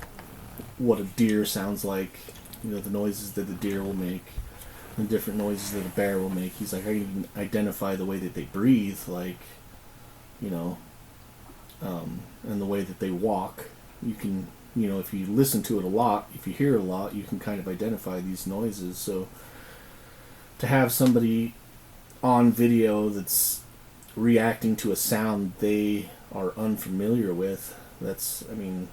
what a deer sounds like, you know, the noises that the deer will make, and different noises that a bear will make. He's like, I can identify the way that they breathe, like, you know, and the way that they walk. You can, you know, if you listen to it a lot, if you hear it a lot, you can kind of identify these noises. So to have somebody on video that's reacting to a sound they are unfamiliar with, that's, I mean,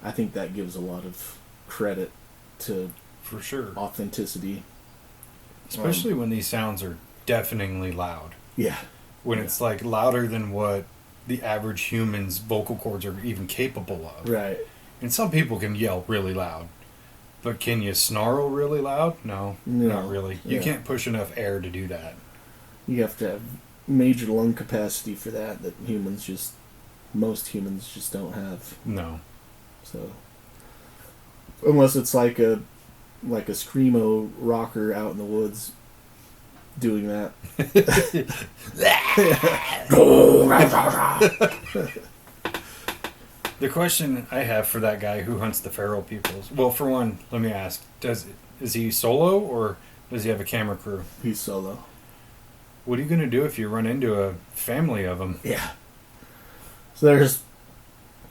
I think that gives a lot of credit to, for sure, authenticity. Especially when these sounds are deafeningly loud. Yeah. When it's like louder than what the average human's vocal cords are even capable of. Right. And some people can yell really loud. But can you snarl really loud? No, not really. You can't push enough air to do that. You have to have major lung capacity for that most humans just don't have. No. So, unless it's like a screamo rocker out in the woods doing that. The question I have for that guy who hunts the feral peoples, well, for one, let me ask, is he solo or does he have a camera crew? He's solo. What are you going to do if you run into a family of them? Yeah. So there's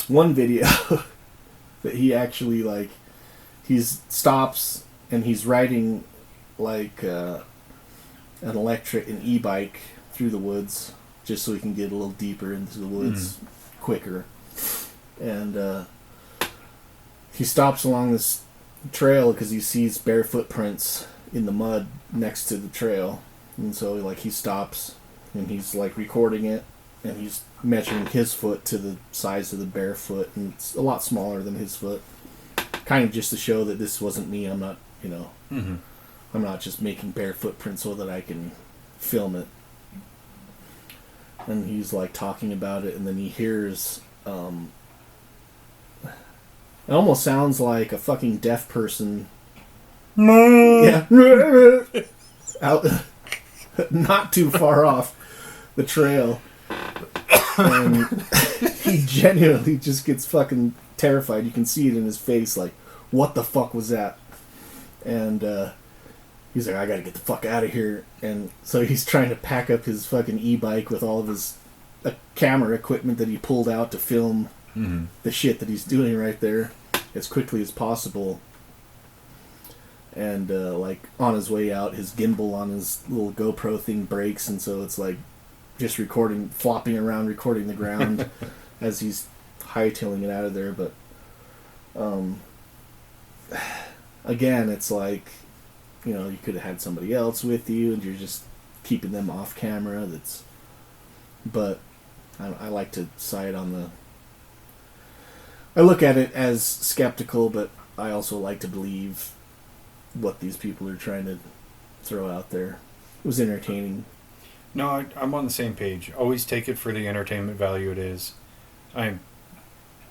one video that he actually, like, he stops and he's riding like an e-bike through the woods just so he can get a little deeper into the woods quicker. And he stops along this trail because he sees bare footprints in the mud next to the trail, and so like he stops and he's like recording it, and he's measuring his foot to the size of the bare foot, and it's a lot smaller than his foot, kind of just to show that this wasn't me. I'm not, Mm-hmm. I'm not just making bare footprints so that I can film it. And he's like talking about it, and then he hears it almost sounds like a fucking deaf person. Yeah. Out not too far off the trail. And he genuinely just gets fucking terrified. You can see it in his face, like, what the fuck was that? And he's like, I gotta get the fuck out of here. And so he's trying to pack up his fucking e-bike with all of his camera equipment that he pulled out to film the shit that he's doing right there as quickly as possible. And like on his way out, his gimbal on his little GoPro thing breaks, and so it's like just recording, flopping around, recording the ground as he's hightailing it out of there. But again, it's like, you could have had somebody else with you, and you're just keeping them off camera. But I like to side on the. I look at it as skeptical, but I also like to believe what these people are trying to throw out there. It was entertaining. No, I'm on the same page. Always take it for the entertainment value it is. I'm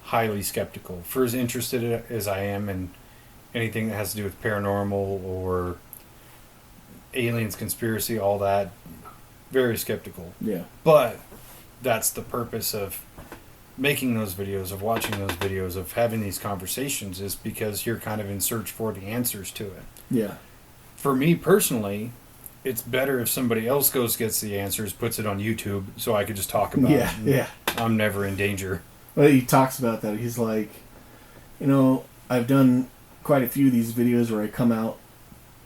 highly skeptical. For as interested as I am in anything that has to do with paranormal or aliens, conspiracy, all that, very skeptical. Yeah. But that's the purpose of making those videos, of watching those videos, of having these conversations, is because you're kind of in search for the answers to it. Yeah. For me personally, it's better if somebody else gets the answers, puts it on YouTube, so I could just talk about it. Yeah. I'm never in danger. Well, he talks about that. He's like, I've done quite a few of these videos where I come out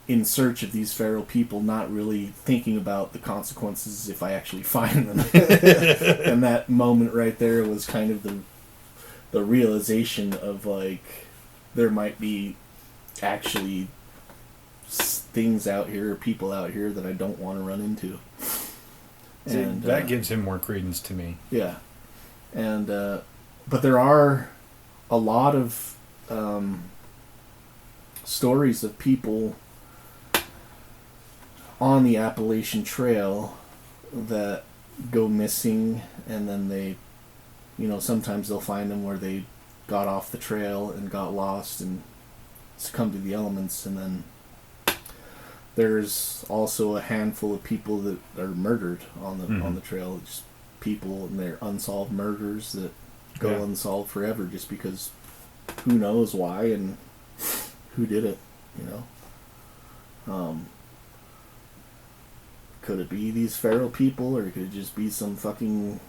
in search of these feral people, not really thinking about the consequences if I actually find them. And that moment right there was kind of the realization of, like, there might be actually things out here, people out here that I don't want to run into. See, And that gives him more credence to me. Yeah. And but there are a lot of stories of people on the Appalachian Trail that go missing, and then they, sometimes they'll find them where they got off the trail and got lost and succumbed to the elements. And then there's also a handful of people that are murdered on the trail. Just people, and they're unsolved murders that go unsolved forever just because who knows why and who did it, Could it be these feral people, or could it just be some fucking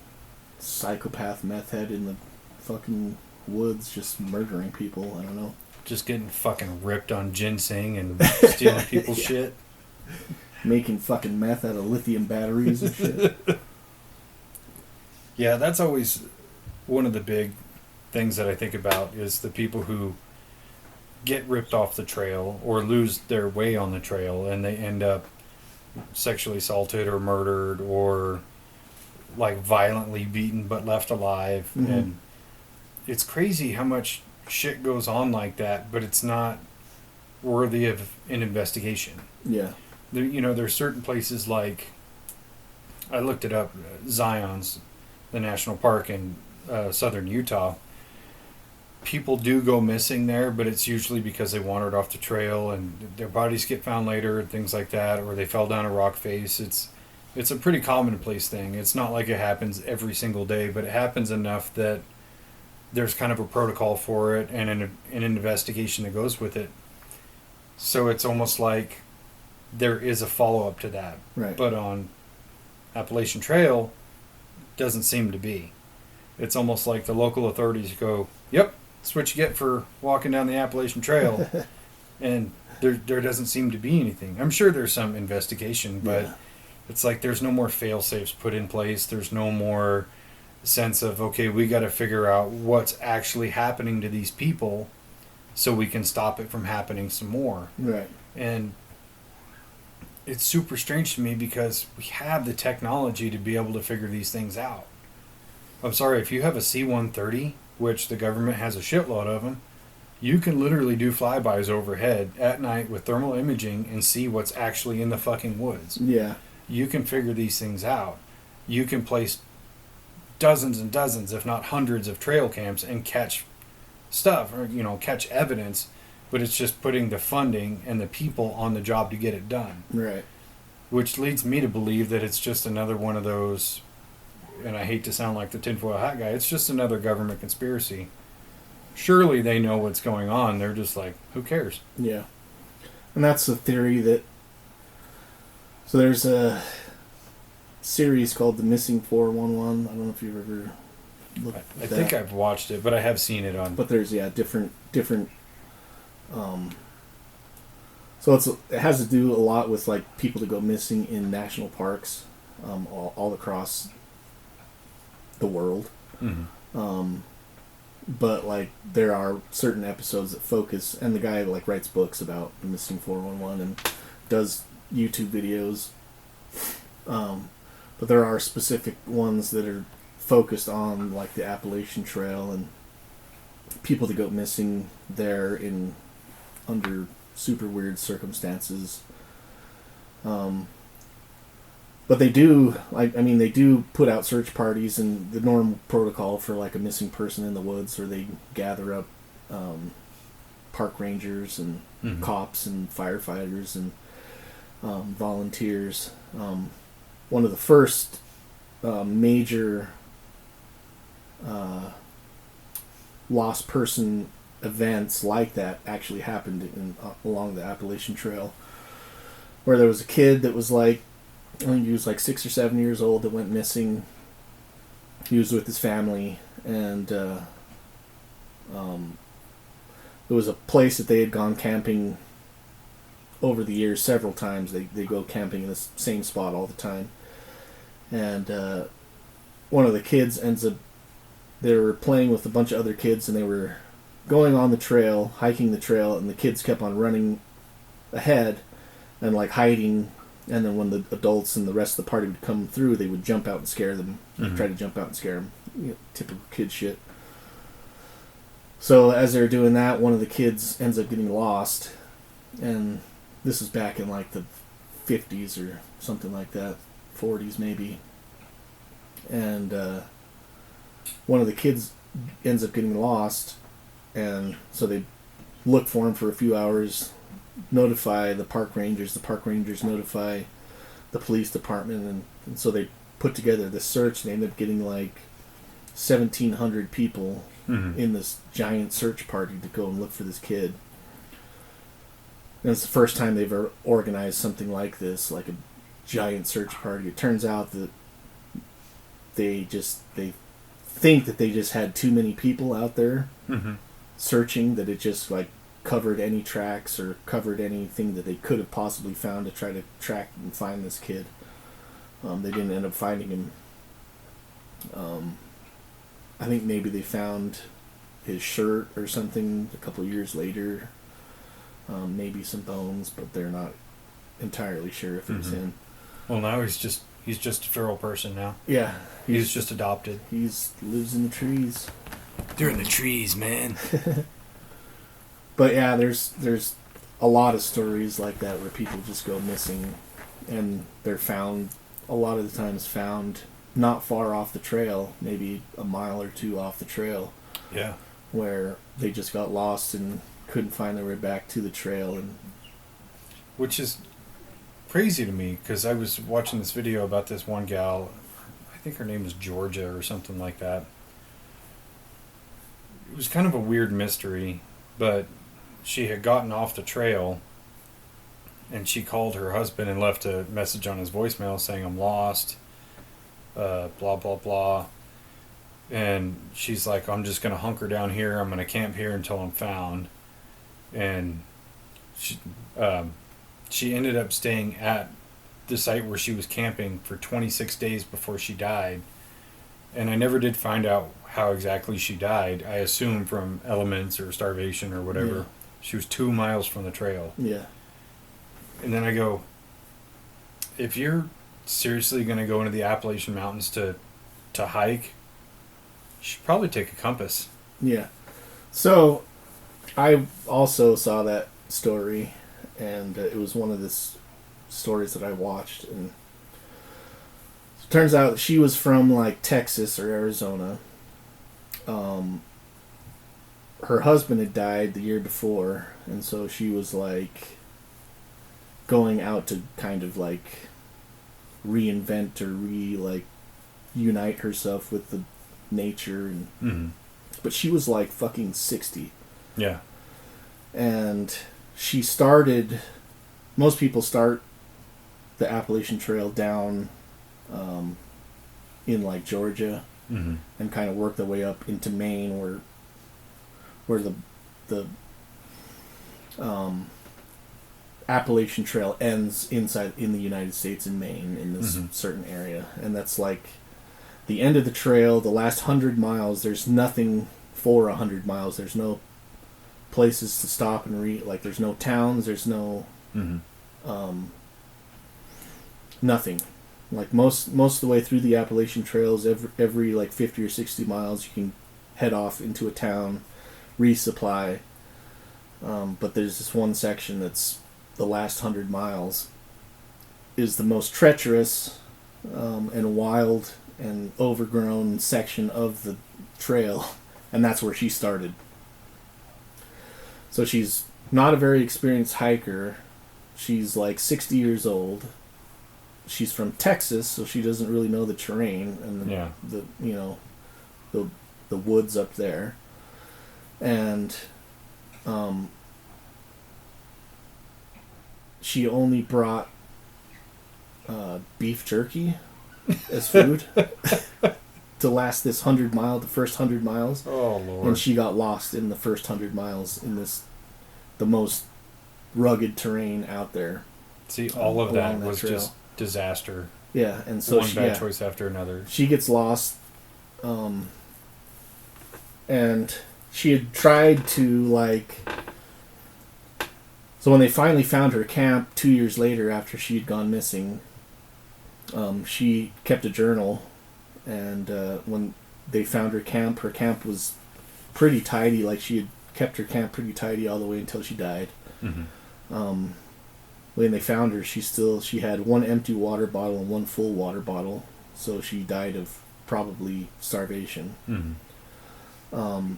psychopath meth head in the fucking woods just murdering people? I don't know. Just getting fucking ripped on ginseng and stealing people's shit. Making fucking meth out of lithium batteries and shit. Yeah, that's always one of the big things that I think about, is the people who get ripped off the trail or lose their way on the trail, and they end up sexually assaulted or murdered or like violently beaten but left alive. And it's crazy how much shit goes on like that, but it's not worthy of an investigation. Yeah. There's certain places, like I looked it up, Zion's the national park in southern Utah. People do go missing there, but it's usually because they wandered off the trail and their bodies get found later and things like that, or they fell down a rock face. It's a pretty commonplace thing. It's not like it happens every single day, but it happens enough that there's kind of a protocol for it and an investigation that goes with it. So it's almost like there is a follow-up to that. Right. But on Appalachian Trail, doesn't seem to be. It's almost like the local authorities go, yep, that's what you get for walking down the Appalachian Trail. And there doesn't seem to be anything. I'm sure there's some investigation, but it's like there's no more fail-safes put in place. There's no more sense of, okay, we got to figure out what's actually happening to these people so we can stop it from happening some more. Right. And it's super strange to me because we have the technology to be able to figure these things out. I'm sorry, if you have a C-130, which the government has a shitload of them, you can literally do flybys overhead at night with thermal imaging and see what's actually in the fucking woods. Yeah. You can figure these things out. You can place dozens and dozens, if not hundreds, of trail cams and catch stuff, or catch evidence, but it's just putting the funding and the people on the job to get it done. Right. Which leads me to believe that it's just another one of those, and I hate to sound like the tinfoil hat guy, it's just another government conspiracy. Surely they know what's going on. They're just like, who cares? Yeah. And that's the theory that... So there's a series called The Missing 411. I don't know if you've ever looked at that. I think I've watched it, but I have seen it on... But there's, different so it has to do a lot with like people that go missing in national parks all across the world. Mm-hmm. But like there are certain episodes that focus, and the guy like writes books about the Missing 411 and does YouTube videos. But there are specific ones that are focused on like the Appalachian Trail and people that go missing there in under super weird circumstances. But they do, they do put out search parties, and the normal protocol for like a missing person in the woods, where they gather up park rangers and mm-hmm. cops and firefighters and volunteers. One of the first major lost person events like that actually happened along the Appalachian Trail, where there was a kid that was like, I think he was like 6 or 7 years old, that went missing. He was with his family, and there was a place that they had gone camping over the years several times. They go camping in the same spot all the time. And one of the kids they were playing with a bunch of other kids, and they were going on the trail, hiking the trail, and the kids kept on running ahead and like hiding. And then when the adults and the rest of the party would come through, they would jump out and scare them. Mm-hmm. Try to jump out and scare them. Typical kid shit. So as they're doing that, one of the kids ends up getting lost. And this is back in like the 50s or something like that. 40s maybe. And one of the kids ends up getting lost. And so they look for him for a few hours, notify the park rangers notify the police department, and so they put together this search, and they ended up getting like 1,700 people mm-hmm. in this giant search party to go and look for this kid. And it's the first time they've ever organized something like this, like a giant search party. It turns out that they think that they just had too many people out there mm-hmm. searching, that it just like covered any tracks or covered anything that they could have possibly found to try to track and find this kid. They didn't end up finding him. I think maybe they found his shirt or something a couple of years later. Maybe some bones, but they're not entirely sure if it was mm-hmm. him. Well, now he's just a feral person now. Yeah. He's just adopted. Lives in the trees. They're in the trees, man. But yeah, there's a lot of stories like that where people just go missing, and they're found, a lot of the times found not far off the trail, maybe a mile or two off the trail. Yeah. Where they just got lost and couldn't find their way back to the trail. Which is crazy to me, because I was watching this video about this one gal, I think her name is Georgia or something like that. It was kind of a weird mystery, but she had gotten off the trail, and she called her husband and left a message on his voicemail saying, "I'm lost, blah, blah, blah." And she's like, "I'm just going to hunker down here. I'm going to camp here until I'm found." And she ended up staying at the site where she was camping for 26 days before she died. And I never did find out how exactly she died. I assume from elements or starvation or whatever. Yeah. She was 2 miles from the trail. Yeah. And then I go, if you're seriously going to go into the Appalachian Mountains to hike, you should probably take a compass. Yeah. So, I also saw that story, and it was one of the stories that I watched, and it turns out she was from, like, Texas or Arizona. Her husband had died the year before, and so she was, like, going out to kind of, like, reinvent or unite herself with the nature, and Mm-hmm. but she was like fucking 60. Yeah. And she started, most people start the Appalachian Trail down in like Georgia, Mm-hmm. and kind of work their way up into Maine, where the Appalachian Trail ends inside in the United States in Maine, in this Mm-hmm. certain area, and that's like the end of the trail. The last 100 miles, there's nothing for 100 miles. There's no places to stop and like there's no towns. There's no Mm-hmm. nothing. Like most of the way through the Appalachian Trails, every like 50 or 60 miles, you can head off into a town, resupply. But there's this one section that's the last 100 miles is the most treacherous and wild and overgrown section of the trail, and that's where she started. So she's not a very experienced hiker. She's like 60 years old. She's from Texas, so she doesn't really know the terrain and the woods up there. And she only brought beef jerky as food to last this the first 100 miles. Oh, Lord. And she got lost in the first 100 miles in the most rugged terrain out there. See, all of that along that was trail. just disaster. Yeah, and so One bad choice after another. she gets lost, and she had tried to, like... So when they finally found her camp 2 years later after she had gone missing, she kept a journal, and when they found her camp was pretty tidy. Like, she had kept her camp pretty tidy all the way until she died. Mm-hmm. When they found her, she had one empty water bottle and one full water bottle, so she died of probably starvation. Mm-hmm.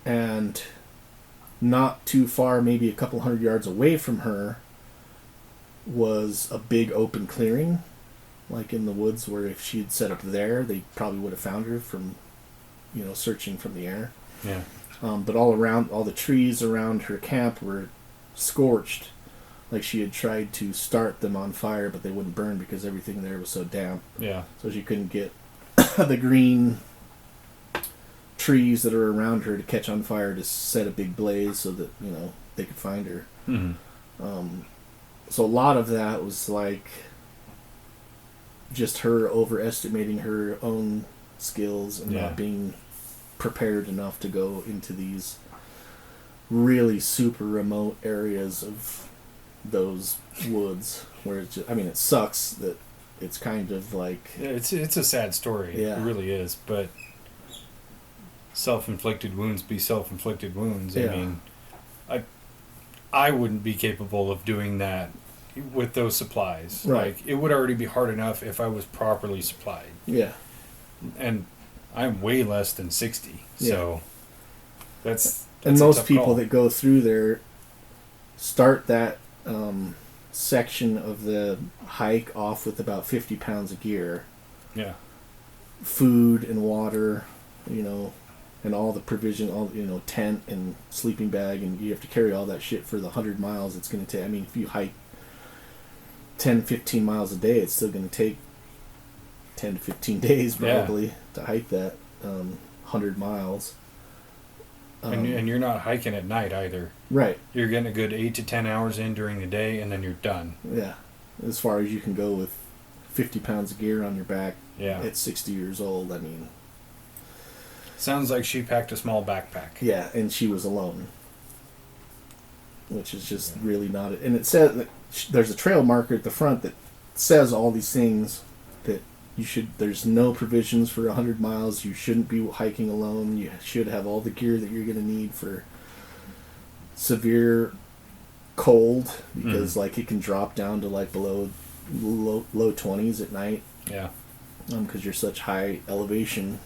And not too far, maybe a couple 100 yards away from her, was a big open clearing, like in the woods, where if she had set up there, they probably would have found her from, searching from the air. Yeah. But all the trees around her camp were scorched. Like, she had tried to start them on fire, but they wouldn't burn because everything there was so damp. Yeah. So she couldn't get the green trees that are around her to catch on fire to set a big blaze so that, they could find her. Mm-hmm. So a lot of that was like just her overestimating her own skills and not being prepared enough to go into these really super remote areas of those woods where it sucks that it's kind of like... Yeah, it's a sad story. Yeah. It really is, but self-inflicted wounds be self-inflicted wounds. Yeah. I mean, I wouldn't be capable of doing that with those supplies. Right. Like, it would already be hard enough if I was properly supplied. Yeah. And I'm way less than 60, so that's and a most tough people call. that go through there start that section of the hike off with about 50 pounds of gear. Yeah. Food and water, and all the provision, tent and sleeping bag, and you have to carry all that shit for the 100 miles it's going to take. I mean, if you hike 10, 15 miles a day, it's still going to take 10 to 15 days probably to hike that 100 miles. And you're not hiking at night either. Right. You're getting a good 8 to 10 hours in during the day, and then you're done. Yeah. As far as you can go with 50 pounds of gear on your back Yeah. at 60 years old, I mean... Sounds like she packed a small backpack. Yeah, and she was alone. Which is just really not... And it says that there's a trail marker at the front that says all these things that you should... There's no provisions for 100 miles. You shouldn't be hiking alone. You should have all the gear that you're going to need for severe cold, because like it can drop down to like below low 20s at night. Yeah. Because you're such high elevation.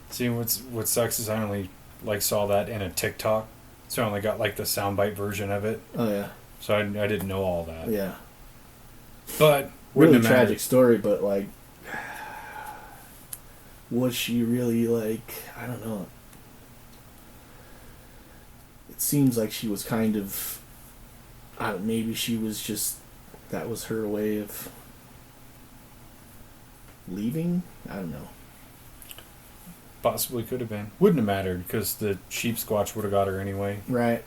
See, what sucks is I only like saw that in a TikTok, so I only got like the soundbite version of it. Oh yeah. So I didn't know all that. Yeah. But really tragic story, but like, was she really like? I don't know. It seems like she was kind of. Maybe she was just. That was her way of leaving. I don't know. Possibly could have been. Wouldn't have mattered because the sheep squatch would have got her anyway. Right.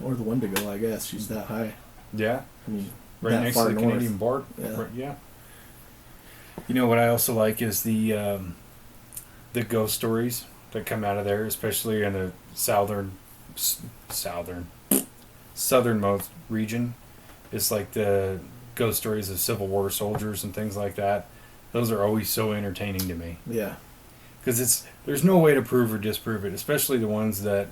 Or the Wendigo, I guess. She's that high. Yeah. I mean, right next to the north. Canadian border. Yeah. Yeah. You know what I also like is the ghost stories that come out of there, especially in the southernmost region. It's like the ghost stories of Civil War soldiers and things like that. Those are always so entertaining to me. Yeah. Because there's no way to prove or disprove it, especially the ones that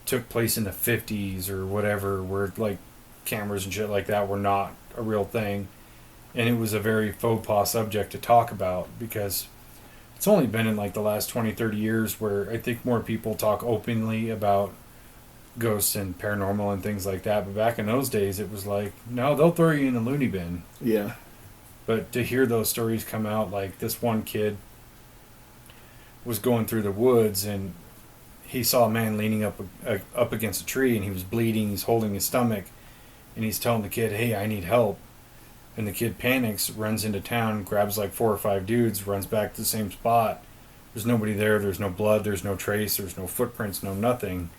took place in the 50s or whatever, where like cameras and shit like that were not a real thing. And it was a very faux pas subject to talk about, because it's only been in like the last 20, 30 years where I think more people talk openly about ghosts and paranormal and things like that. But back in those days, it was like, no, they'll throw you in the loony bin. Yeah. But to hear those stories come out, like this one kid was going through the woods and he saw a man leaning up against a tree, and he was bleeding. He's holding his stomach, and he's telling the kid, "Hey, I need help." And the kid panics, runs into town, grabs like 4 or 5 dudes, runs back to the same spot. There's nobody there. There's no blood. There's no trace. There's no footprints. No nothing.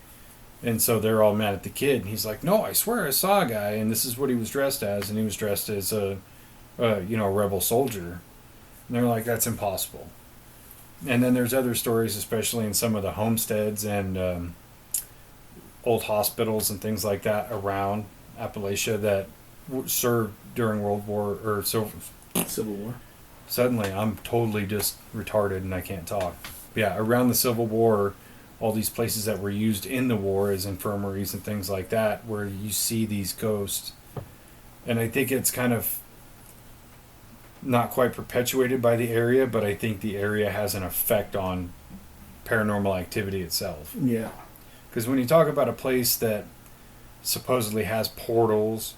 And so they're all mad at the kid. And he's like, "No, I swear I saw a guy, and this is what he was dressed as." And he was dressed as a rebel soldier. And they're like, "That's impossible." And then there's other stories, especially in some of the homesteads and old hospitals and things like that around Appalachia that served during Civil War. Suddenly, I'm totally just retarded and I can't talk. But yeah, around the Civil War, all these places that were used in the war as infirmaries and things like that, where you see these ghosts. And I think it's kind of not quite perpetuated by the area, but I think the area has an effect on paranormal activity itself. Yeah. Because when you talk about a place that supposedly has portals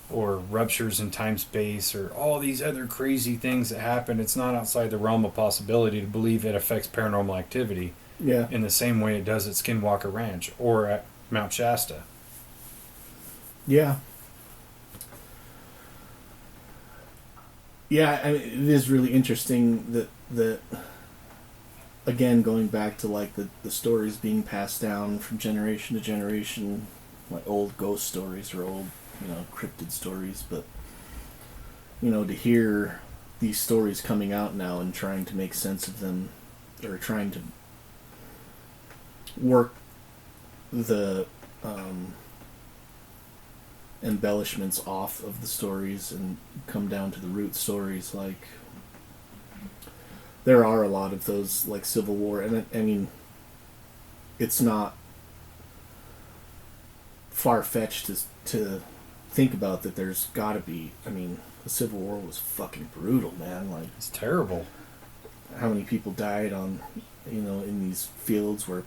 or ruptures in time-space or all these other crazy things that happen, it's not outside the realm of possibility to believe it affects paranormal activity. Yeah. In the same way it does at Skinwalker Ranch or at Mount Shasta. Yeah. Yeah, I mean, it is really interesting that again, going back to like the stories being passed down from generation to generation, like old ghost stories or old, cryptid stories, but to hear these stories coming out now and trying to make sense of them, or trying to work the embellishments off of the stories and come down to the root stories. Like, there are a lot of those, like Civil War, and I mean, it's not far-fetched to think about that. There's gotta be, I mean, the Civil War was fucking brutal, man. Like, it's terrible. How many people died on, in these fields where,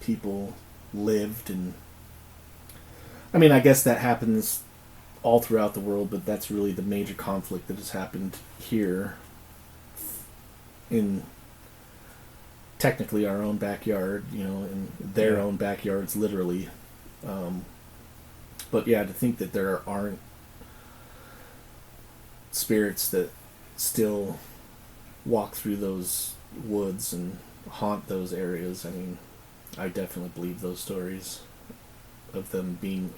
people lived. And I mean, I guess that happens all throughout the world, but that's really the major conflict that has happened here in technically our own backyard, in their own backyards, literally. But yeah, to think that there aren't spirits that still walk through those woods and haunt those areas, I mean, I definitely believe those stories of them being,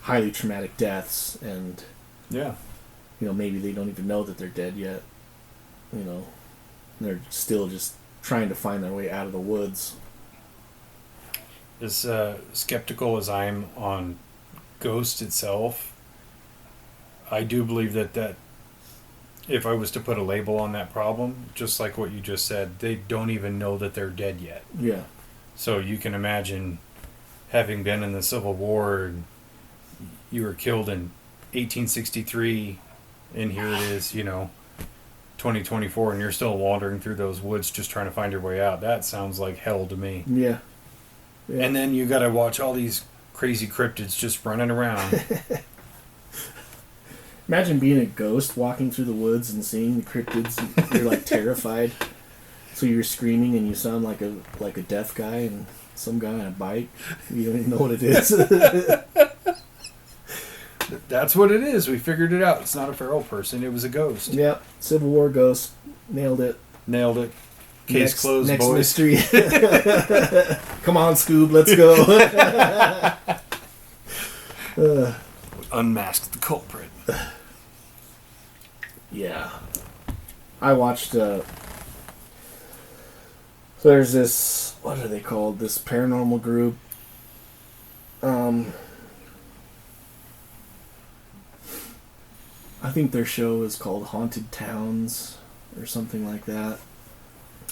highly traumatic deaths, and maybe they don't even know that they're dead yet. They're still just trying to find their way out of the woods. As skeptical as I'm on Ghost itself, I do believe that if I was to put a label on that problem, just like what you just said, they don't even know that they're dead yet. Yeah. So you can imagine having been in the Civil War and you were killed in 1863 and here it is, 2024 and you're still wandering through those woods just trying to find your way out. That sounds like hell to me. Yeah. Yeah. And then you got to watch all these crazy cryptids just running around. Imagine being a ghost walking through the woods and seeing the cryptids. And you're like terrified. So you're screaming and you sound like a deaf guy and some guy on a bike. You don't even know what it is. That's what it is. We figured it out. It's not a feral person. It was a ghost. Yep. Civil War ghost. Nailed it. Nailed it. Case closed, next boys. Mystery. Come on, Scoob. Let's go. Unmask the culprit. Yeah. I watched, there's this, what are they called? This paranormal group. I think their show is called Haunted Towns or something like that.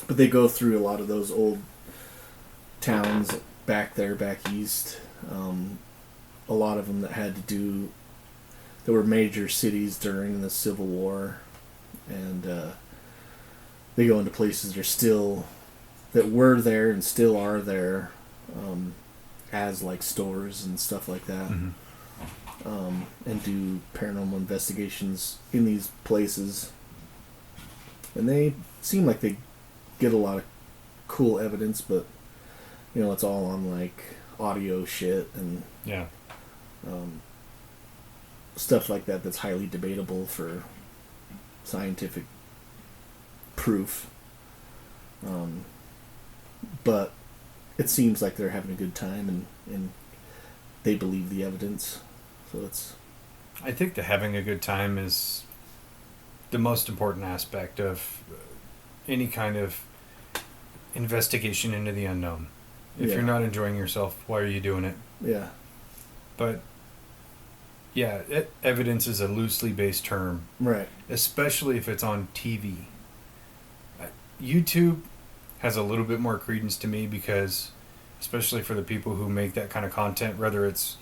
But they go through a lot of those old towns back east. A lot of them that were major cities during the Civil War. And they go into places that were there and still are there as like stores and stuff like that. Mm-hmm. And do paranormal investigations in these places. And they seem like they get a lot of cool evidence, but it's all on like audio shit and yeah, stuff like that that's highly debatable for scientific proof. But it seems like they're having a good time and they believe the evidence. So I think that having a good time is the most important aspect of any kind of investigation into the unknown. If you're not enjoying yourself, why are you doing it? Yeah. But yeah, evidence is a loosely based term. Right. Especially if it's on TV. YouTube has a little bit more credence to me because, especially for the people who make that kind of content, whether it's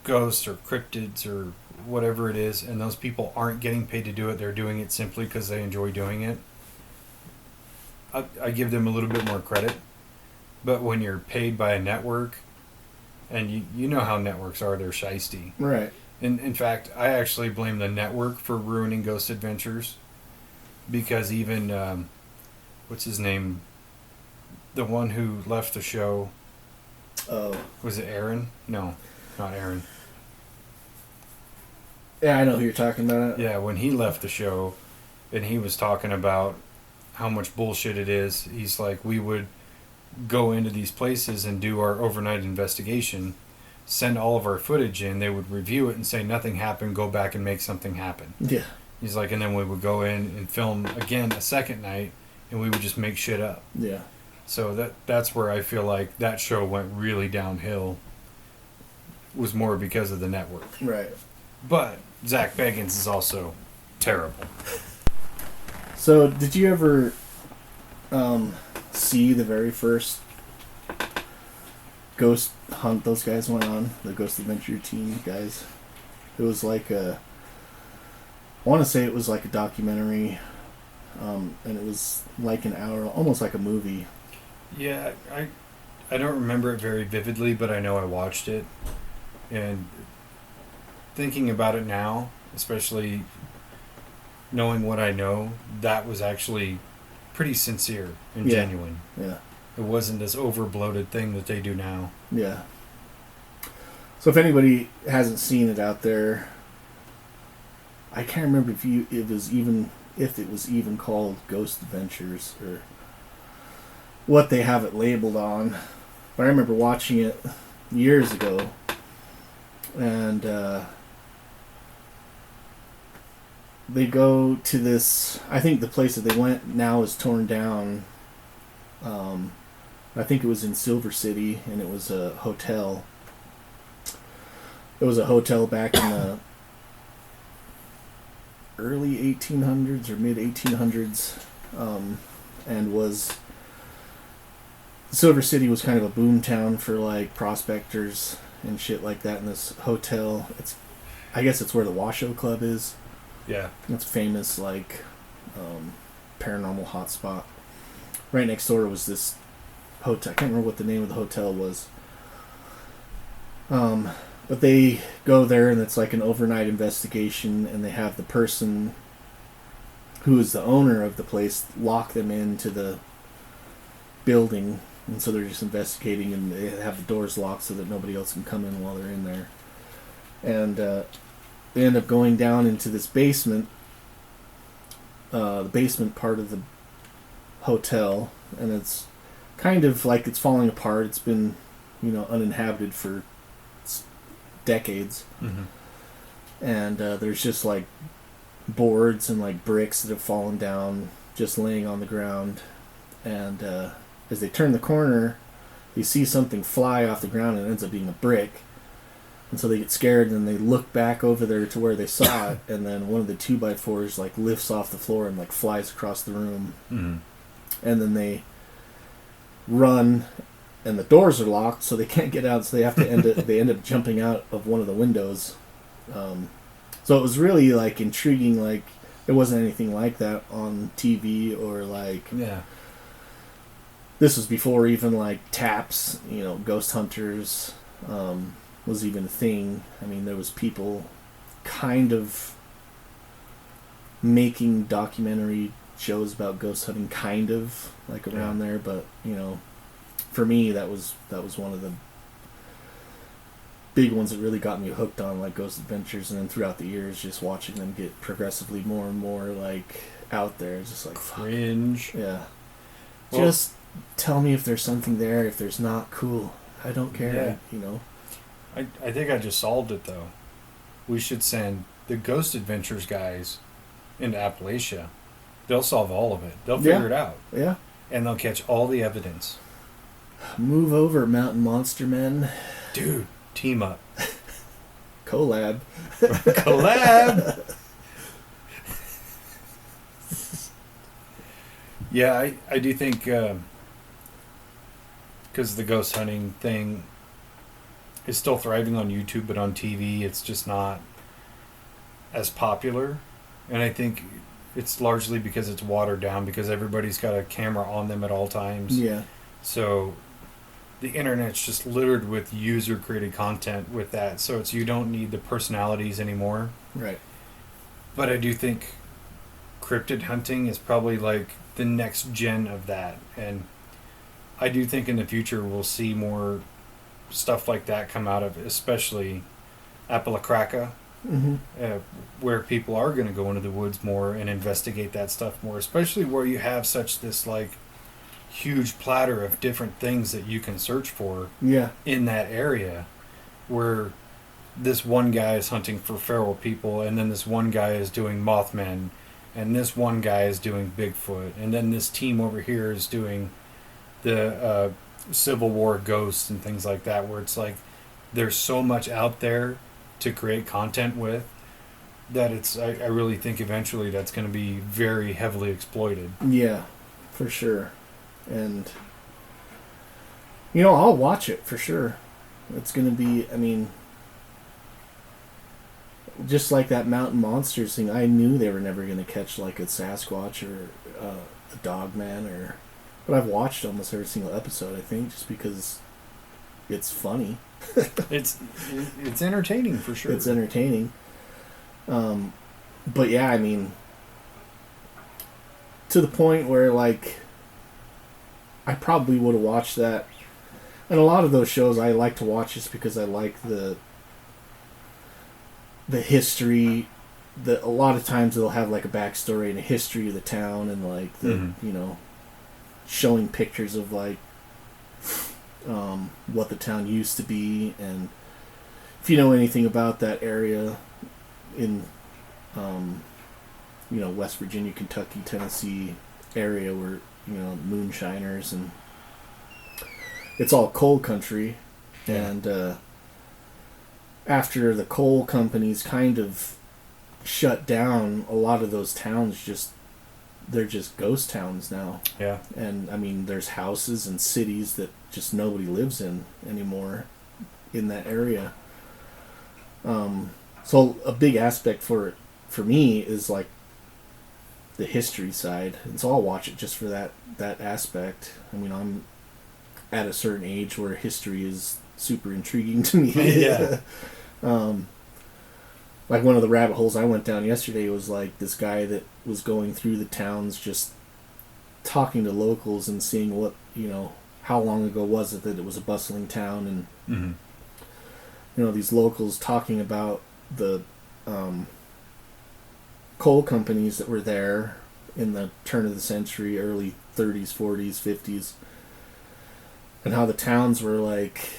ghosts or cryptids or whatever it is, and those people aren't getting paid to do it, they're doing it simply because they enjoy doing it. I give them a little bit more credit. But when you're paid by a network, and you know how networks are, they're shiesty. Right. In fact, I actually blame the network for ruining Ghost Adventures, because even what's his name, the one who left the show, was it Aaron? No, not Aaron. Yeah, I know who you're talking about. Yeah, when he left the show and he was talking about how much bullshit it is, he's like, we would go into these places and do our overnight investigation, send all of our footage in, they would review it and say nothing happened, go back and make something happen. Yeah. He's like, and then we would go in and film again a second night and we would just make shit up. Yeah. So that's where I feel like that show went really downhill, was more because of the network. Right. But Zach Bagans is also terrible. So, did you ever see the very first ghost hunt those guys went on? The Ghost Adventure team guys? It was like I want to say it was like a documentary, and it was like an hour, almost like a movie. Yeah, I don't remember it very vividly, but I know I watched it. And thinking about it now, especially knowing what I know, that was actually pretty sincere and genuine. Yeah. It wasn't this over-bloated thing that they do now. Yeah. So if anybody hasn't seen it out there, I can't remember if it was even called Ghost Adventures or what they have it labeled on. But I remember watching it years ago, and they go to this, I think the place that they went now is torn down, I think it was in Silver City, and it was a hotel. It was a hotel back in the early 1800s or mid 1800s, and was Silver City was kind of a boom town for like prospectors and shit like that. In this hotel, I guess it's where the Washoe Club is. Yeah, it's famous like paranormal hotspot. Right next door was this hotel. I can't remember what the name of the hotel was. But they go there and it's like an overnight investigation, and they have the person who is the owner of the place lock them into the building, and so they're just investigating, and they have the doors locked so that nobody else can come in while they're in there. And they end up going down into this basement, the basement part of the hotel, and it's kind of like it's falling apart. It's been, uninhabited for decades. Mm-hmm. And there's just like boards and like bricks that have fallen down, just laying on the ground. And as they turn the corner, they see something fly off the ground, and it ends up being a brick. And so they get scared, and they look back over there to where they saw it, and then one of the 2x4s like lifts off the floor and like flies across the room. Mm-hmm. And then they run, and the doors are locked, so they can't get out. So they have to they end up jumping out of one of the windows. So it was really like intriguing. Like it wasn't anything like that on TV or like. Yeah. This was before even like taps, ghost hunters was even a thing. I mean, there was people kind of making documentary shows about ghost hunting, kind of like around there. But for me, that was one of the big ones that really got me hooked on like Ghost Adventures, and then throughout the years, just watching them get progressively more and more like out there, just like cringe. Fuck. Yeah. Well, just tell me if there's something there. If there's not, cool. I don't care. Yeah. I think I just solved it though. We should send the Ghost Adventures guys into Appalachia. They'll solve all of it. They'll figure it out. Yeah. And they'll catch all the evidence. Move over, Mountain Monster Men. Dude, team up. Collab. Collab! Yeah, I do think, because the ghost hunting thing is still thriving on YouTube, but on TV it's just not as popular. And I think it's largely because it's watered down, because everybody's got a camera on them at all times. Yeah. So the internet's just littered with user-created content with that. So you don't need the personalities anymore. Right. But I do think cryptid hunting is probably like the next gen of that. And I do think in the future we'll see more stuff like that come out of, especially Appalachia, mm-hmm. where people are going to go into the woods more and investigate that stuff more, especially where you have such this like huge platter of different things that you can search for in that area, where this one guy is hunting for feral people, and then this one guy is doing Mothman, and this one guy is doing Bigfoot, and then this team over here is doing the Civil War ghosts and things like that, where it's like there's so much out there to create content with that I really think eventually that's going to be very heavily exploited. Yeah, for sure. And I'll watch it for sure. It's going to be, I mean, just like that Mountain Monsters thing, I knew they were never going to catch like a Sasquatch or a Dogman, but I've watched almost every single episode, I think, just because it's funny. It's entertaining for sure. It's entertaining. But yeah, I mean, to the point where like I probably would have watched that. And a lot of those shows I like to watch just because I like the history. A lot of times they'll have like a backstory and a history of the town, and like the showing pictures of like what the town used to be. And if you know anything about that area in West Virginia, Kentucky, Tennessee area, where moonshiners, and it's all coal country. Yeah. And after the coal companies kind of shut down, a lot of those towns they're just ghost towns now. Yeah. And I mean, there's houses and cities that just nobody lives in anymore in that area. So a big aspect for me is like the history side, and so I'll watch it just for that aspect. I mean, I'm at a certain age where history is super intriguing to me. Yeah. Like one of the rabbit holes I went down yesterday was like this guy that was going through the towns just talking to locals and seeing what, how long ago was it that it was a bustling town, and these locals talking about the coal companies that were there in the turn of the century, early 30s, 40s, 50s, and how the towns were like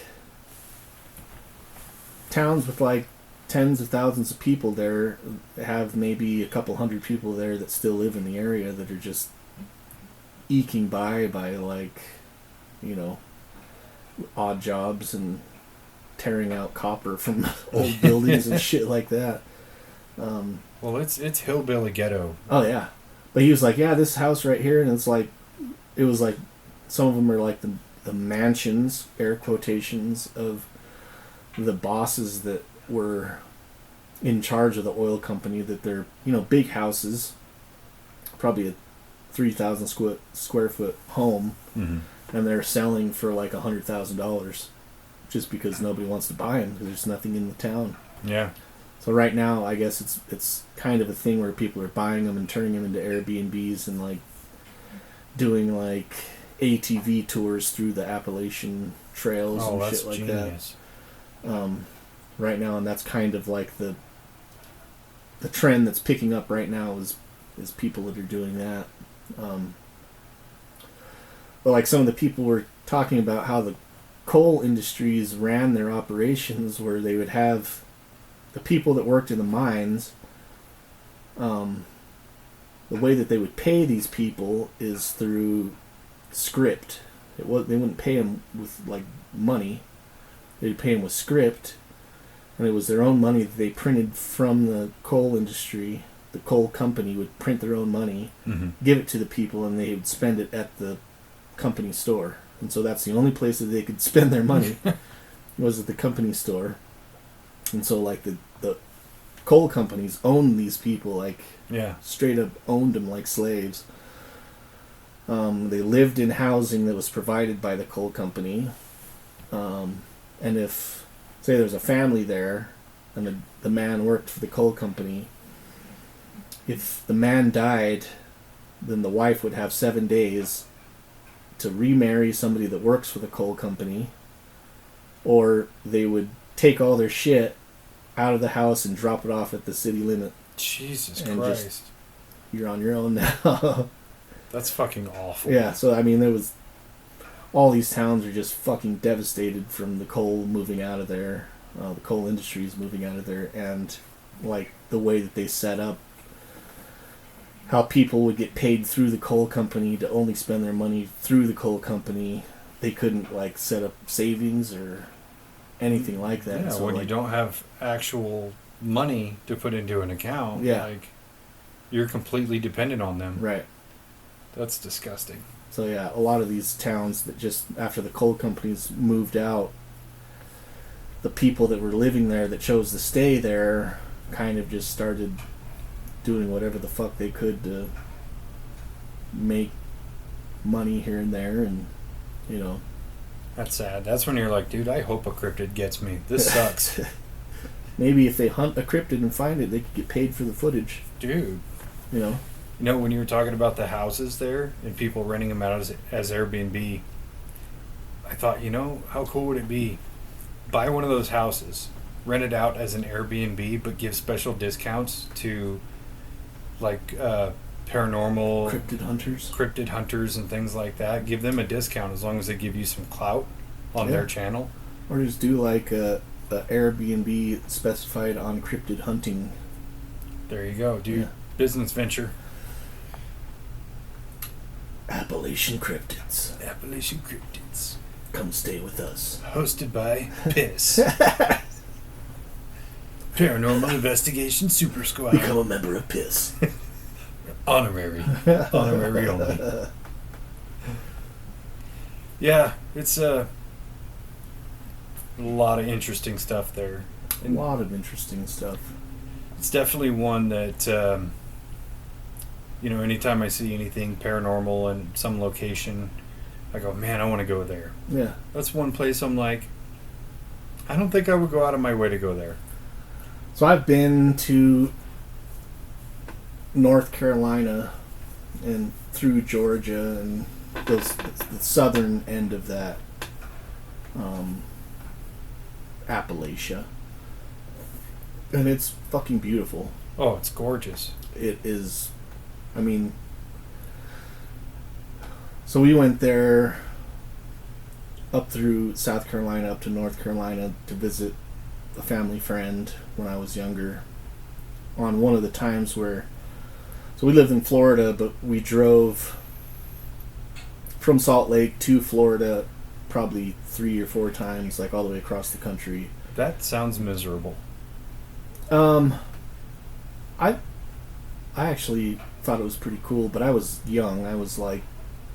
towns with like tens of thousands of people there, have maybe a couple hundred people there that still live in the area that are just eking by like, odd jobs and tearing out copper from old buildings and shit like that. Well, it's hillbilly ghetto. Oh yeah, but he was like, yeah, this house right here, and it was like some of them are like the mansions, air quotations, of the bosses that were in charge of the oil company, that they're big houses, probably a 3,000 square foot home, and they're selling for like $100,000 just because nobody wants to buy them because there's nothing in the town. Yeah. So right now, I guess it's kind of a thing where people are buying them and turning them into Airbnbs and like doing like ATV tours through the Appalachian trails and shit like genius. that. Right now, and that's kind of like the trend that's picking up right now is people that are doing that. But like some of the people were talking about how the coal industries ran their operations, where they would have the people that worked in the mines, the way that they would pay these people is through script. They wouldn't pay them with like money. They'd pay them with script, and it was their own money that they printed from the coal industry. The coal company would print their own money, give it to the people, and they would spend it at the company store. And so that's the only place that they could spend their money was at the company store. And so like the coal companies owned these people, like straight up owned them like slaves. They lived in housing that was provided by the coal company. And if, say, there's a family there, and the man worked for the coal company, if the man died, then the wife would have 7 days to remarry somebody that works for the coal company, or they would take all their shit out of the house and drop it off at the city limit. Jesus and Christ. Just, you're on your own now. That's fucking awful. Yeah, so I mean, all these towns are just fucking devastated from the coal moving out of there, the coal industry is moving out of there, and like the way that they set up, how people would get paid through the coal company to only spend their money through the coal company. They couldn't like set up savings or anything like that. Yeah, so, when like, you don't have actual money to put into an account, like you're completely dependent on them. Right. That's disgusting. So yeah, a lot of these towns that just after the coal companies moved out, the people that were living there that chose to stay there kind of just started doing whatever the fuck they could to make money here and there, and That's sad. That's when you're like, dude, I hope a cryptid gets me. This sucks. Maybe if they hunt a cryptid and find it, they could get paid for the footage. Dude. When you were talking about the houses there and people renting them out as Airbnb, I thought, how cool would it be? Buy one of those houses, rent it out as an Airbnb, but give special discounts to like paranormal cryptid hunters and things like that. Give them a discount as long as they give you some clout on their channel. Or just do like a Airbnb specified on cryptid hunting. There you go, dude. Business venture. Appalachian Cryptids. Appalachian Cryptids. Come stay with us. Hosted by Piss. Paranormal Investigation Super Squad. Become a member of Piss. Honorary. Honorary only. Yeah, it's a lot of interesting stuff there. A lot of interesting stuff. It's definitely one that, anytime I see anything paranormal in some location, I go, man, I want to go there. Yeah. That's one place I'm like, I don't think I would go out of my way to go there. So I've been to North Carolina and through Georgia and the southern end of that, Appalachia. And it's fucking beautiful. Oh, it's gorgeous. It is. I mean, so we went there up through South Carolina, up to North Carolina to visit a family friend when I was younger. On one of the times where, so we lived in Florida, but we drove from Salt Lake to Florida probably 3 or 4 times, like all the way across the country. That sounds miserable. I actually thought it was pretty cool, but I was young. I was like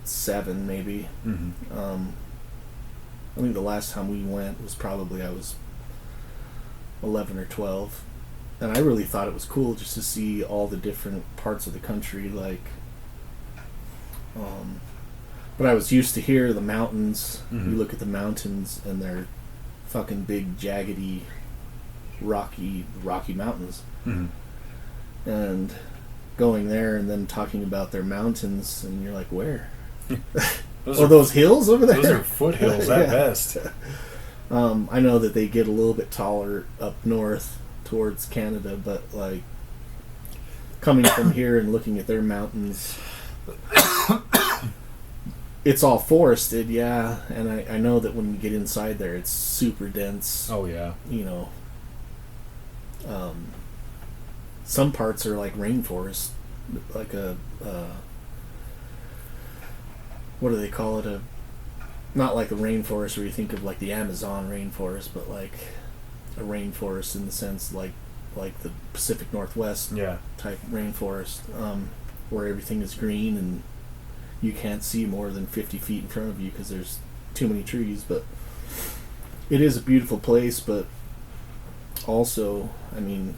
7 maybe. Mm-hmm. I think the last time we went was probably I was 11 or 12. And I really thought it was cool just to see all the different parts of the country, like, but I was used to hear the mountains. Mm-hmm. You look at the mountains and they're fucking big, jaggedy, rocky mountains. Mm-hmm. And going there and then talking about their mountains, and you're like, where? Those hills over there? Those are foothills at best. I know that they get a little bit taller up north towards Canada, but like coming from here and looking at their mountains, it's all forested, yeah, and I know that when you get inside there, it's super dense. Oh yeah. Some parts are like rainforest, like a what do they call it? Not like a rainforest where you think of like the Amazon rainforest, but like a rainforest in the sense like the Pacific Northwest type rainforest, where everything is green and you can't see more than 50 feet in front of you because there's too many trees. But it is a beautiful place, but also, I mean,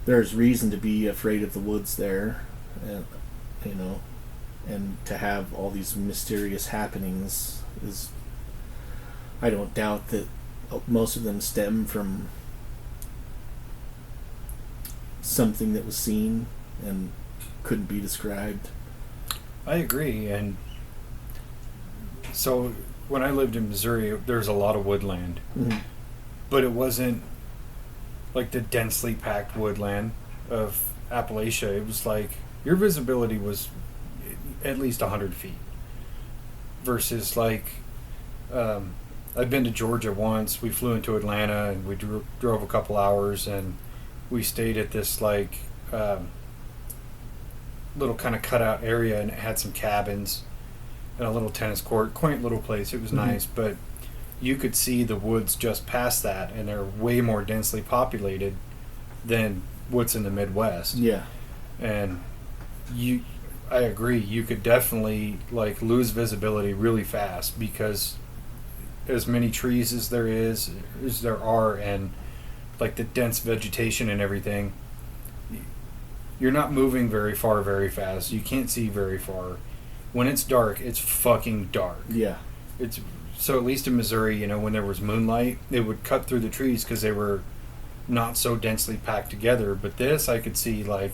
there's reason to be afraid of the woods there, and and to have all these mysterious happenings is, I don't doubt that most of them stem from something that was seen and couldn't be described. I agree. And so when I lived in Missouri, there's a lot of woodland, Mm-hmm. but it wasn't like the densely packed woodland of Appalachia. It was like your visibility was at least 100 feet versus like I've been to Georgia once. We flew into Atlanta and we drove a couple hours, and we stayed at this like little kind of cutout area, and it had some cabins and a little tennis court. Quaint little place. It was Mm-hmm. nice, but you could see the woods just past that, and they're way more densely populated than what's in the Midwest. Yeah. And I agree, you could definitely like lose visibility really fast because as many trees as there are, and like the dense vegetation and everything, you're not moving very far very fast. You can't see very far. When it's dark, it's fucking dark. Yeah. It's so at least in Missouri, when there was moonlight, it would cut through the trees because they were not so densely packed together. But this, I could see like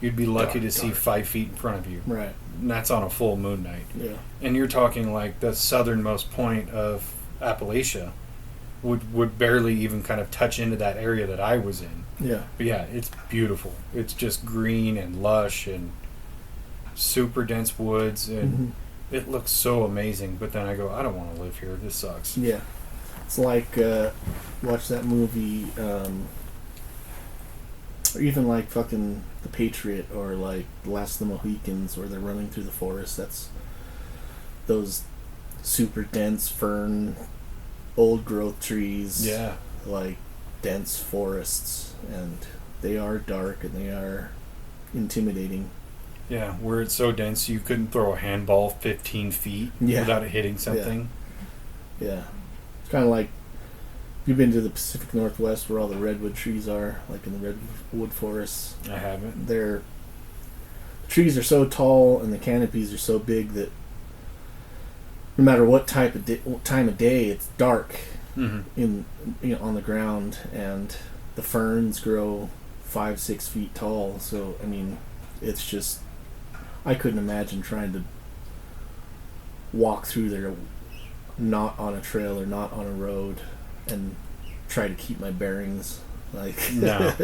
you'd be lucky to see 5 feet in front of you. Right. And that's on a full moon night. Yeah. And you're talking like the southernmost point of Appalachia would barely even kind of touch into that area that I was in. Yeah. But yeah, it's beautiful. It's just green and lush and super dense woods, and Mm-hmm. it looks so amazing. But then I go, I don't want to live here. This sucks. Yeah. It's like watch that movie Or even like fucking The Patriot or like The Last of the Mohicans, where they're running through the forest. That's those super dense fern, old growth trees. Yeah. Like dense forests, and they are dark and they are intimidating. Yeah, where it's so dense you couldn't throw a handball 15 feet without it hitting something. Yeah. It's kind of like, you've been to the Pacific Northwest where all the redwood trees are, like in the redwood forests. I haven't. The trees are so tall and the canopies are so big that no matter what time of day, it's dark on the ground, and the ferns grow 5-6 feet tall. So I mean, it's just, I couldn't imagine trying to walk through there, not on a trail or not on a road, and try to keep my bearings. Like, no.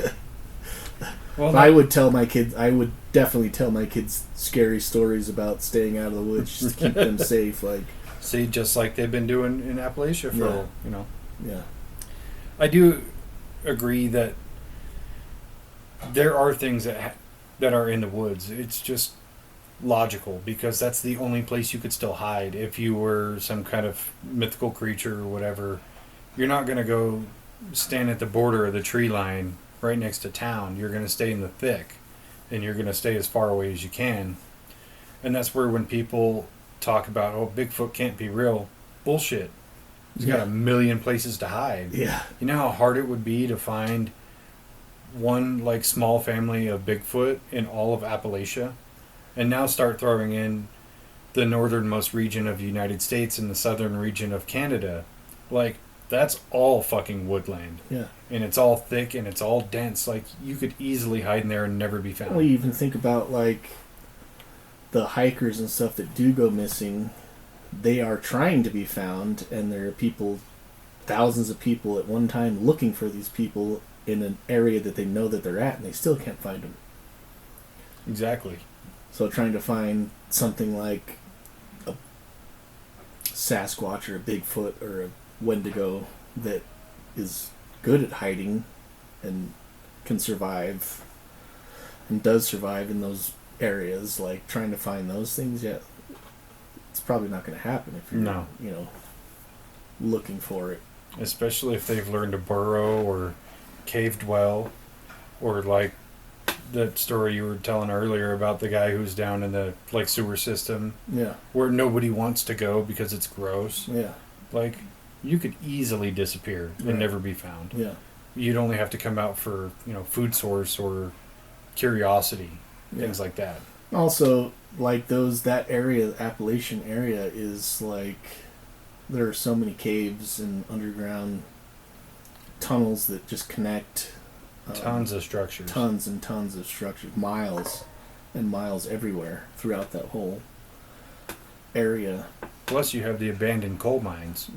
Well, I would definitely tell my kids scary stories about staying out of the woods just to keep them safe. Like, see, just like they've been doing in Appalachia for, Yeah. I do agree that there are things that are in the woods. It's just logical, because that's the only place you could still hide. If you were some kind of mythical creature or whatever, you're not going to go stand at the border of the tree line right next to town. You're going to stay in the thick, and you're going to stay as far away as you can. And that's where, when people talk about, oh, Bigfoot can't be real, bullshit. He's got a million places to hide. Yeah. You know how hard it would be to find one like small family of Bigfoot in all of Appalachia? And now start throwing in the northernmost region of the United States and the southern region of Canada. Like, that's all fucking woodland. Yeah. And it's all thick and it's all dense. Like, you could easily hide in there and never be found. Well, you even think about, like, the hikers and stuff that do go missing. They are trying to be found, and there are people, thousands of people at one time looking for these people in an area that they know that they're at, and they still can't find them. Exactly. So trying to find something like a Sasquatch or a Bigfoot or a Wendigo that is good at hiding and can survive and does survive in those areas, like trying to find those things, it's probably not going to happen if you're looking for it. Especially if they've learned to burrow or cave dwell, or like that story you were telling earlier about the guy who's down in the like sewer system, where nobody wants to go because it's gross. Like, you could easily disappear and never be found. You'd only have to come out for food source or curiosity, things like that. Also, like that area, the Appalachian area, is like, there are so many caves and underground tunnels that just connect. Tons of structures. Tons and tons of structures. Miles and miles everywhere throughout that whole area. Plus you have the abandoned coal mines.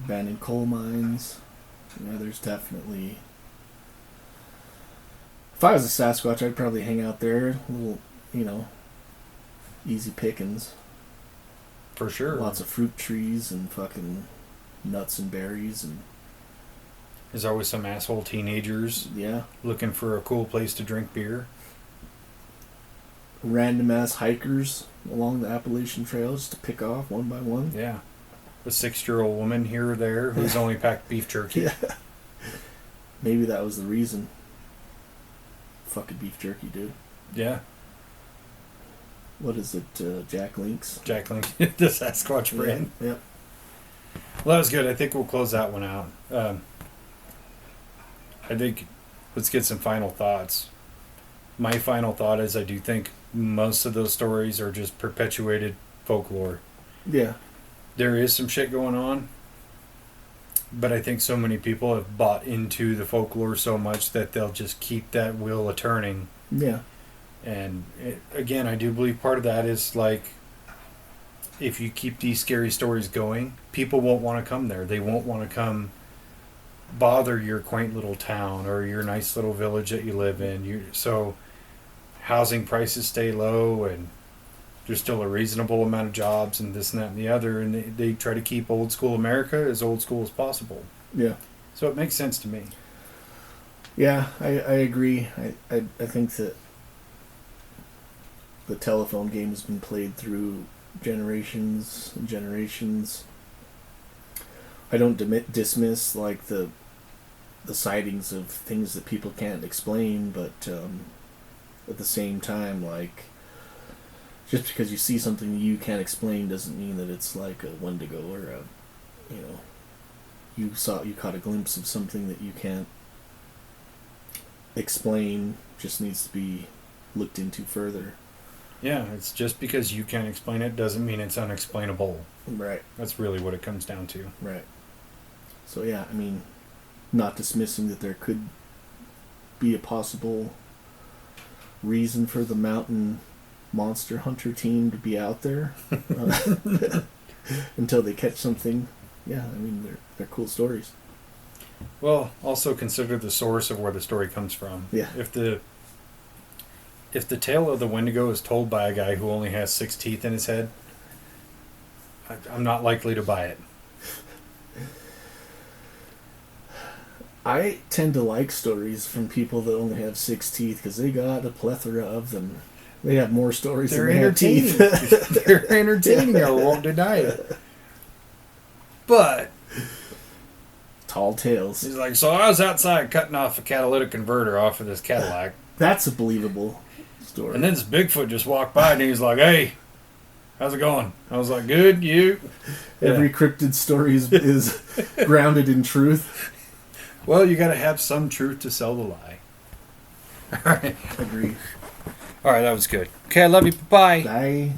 There's definitely... If I was a Sasquatch, I'd probably hang out there. A little, easy pickings. For sure. Lots of fruit trees and fucking nuts and berries. And there's always some asshole teenagers looking for a cool place to drink beer. Random ass hikers along the Appalachian Trail just to pick off one by one. Yeah. A 6-year-old woman here or there who's only packed beef jerky. Maybe that was the reason. Fucking beef jerky, dude. Yeah. What is it? Jack Link's? Jack Link, the Sasquatch brand. Yep. Well, that was good. I think we'll close that one out. I think let's get some final thoughts. My final thought is, I do think most of those stories are just perpetuated folklore. Yeah. There is some shit going on, but I think so many people have bought into the folklore so much that they'll just keep that wheel a turning. Yeah. And again, I do believe part of that is like, if you keep these scary stories going, people won't want to come there. They won't want to come bother your quaint little town or your nice little village that you live in. So housing prices stay low, and there's still a reasonable amount of jobs and this and that and the other, and they try to keep old school America as old school as possible. Yeah. So it makes sense to me. Yeah, I agree. I think that the telephone game has been played through generations and generations. I don't dismiss like the sightings of things that people can't explain, but at the same time, like, just because you see something you can't explain doesn't mean that it's like a Wendigo or a, you know, you caught a glimpse of something that you can't explain. Just needs to be looked into further. Yeah, it's just because you can't explain it doesn't mean it's unexplainable. Right. That's really what it comes down to. Right. So yeah, I mean, not dismissing that there could be a possible reason for the mountain monster hunter team to be out there until they catch something. Yeah, I mean, they're cool stories. Well, also consider the source of where the story comes from. Yeah. If the tale of the Wendigo is told by a guy who only has 6 teeth in his head, I'm not likely to buy it. I tend to like stories from people that only have 6 teeth because they got a plethora of them. They have more stories than they have teeth. They're entertaining, I won't deny it. But tall tales. He's like, so I was outside cutting off a catalytic converter off of this Cadillac. That's a believable story. And then this Bigfoot just walked by and he's like, hey, how's it going? I was like, good, you? Every cryptid story is grounded in truth. Well, you got to have some truth to sell the lie. All right. Agree. All right, that was good. Okay, I love you. Bye. Bye.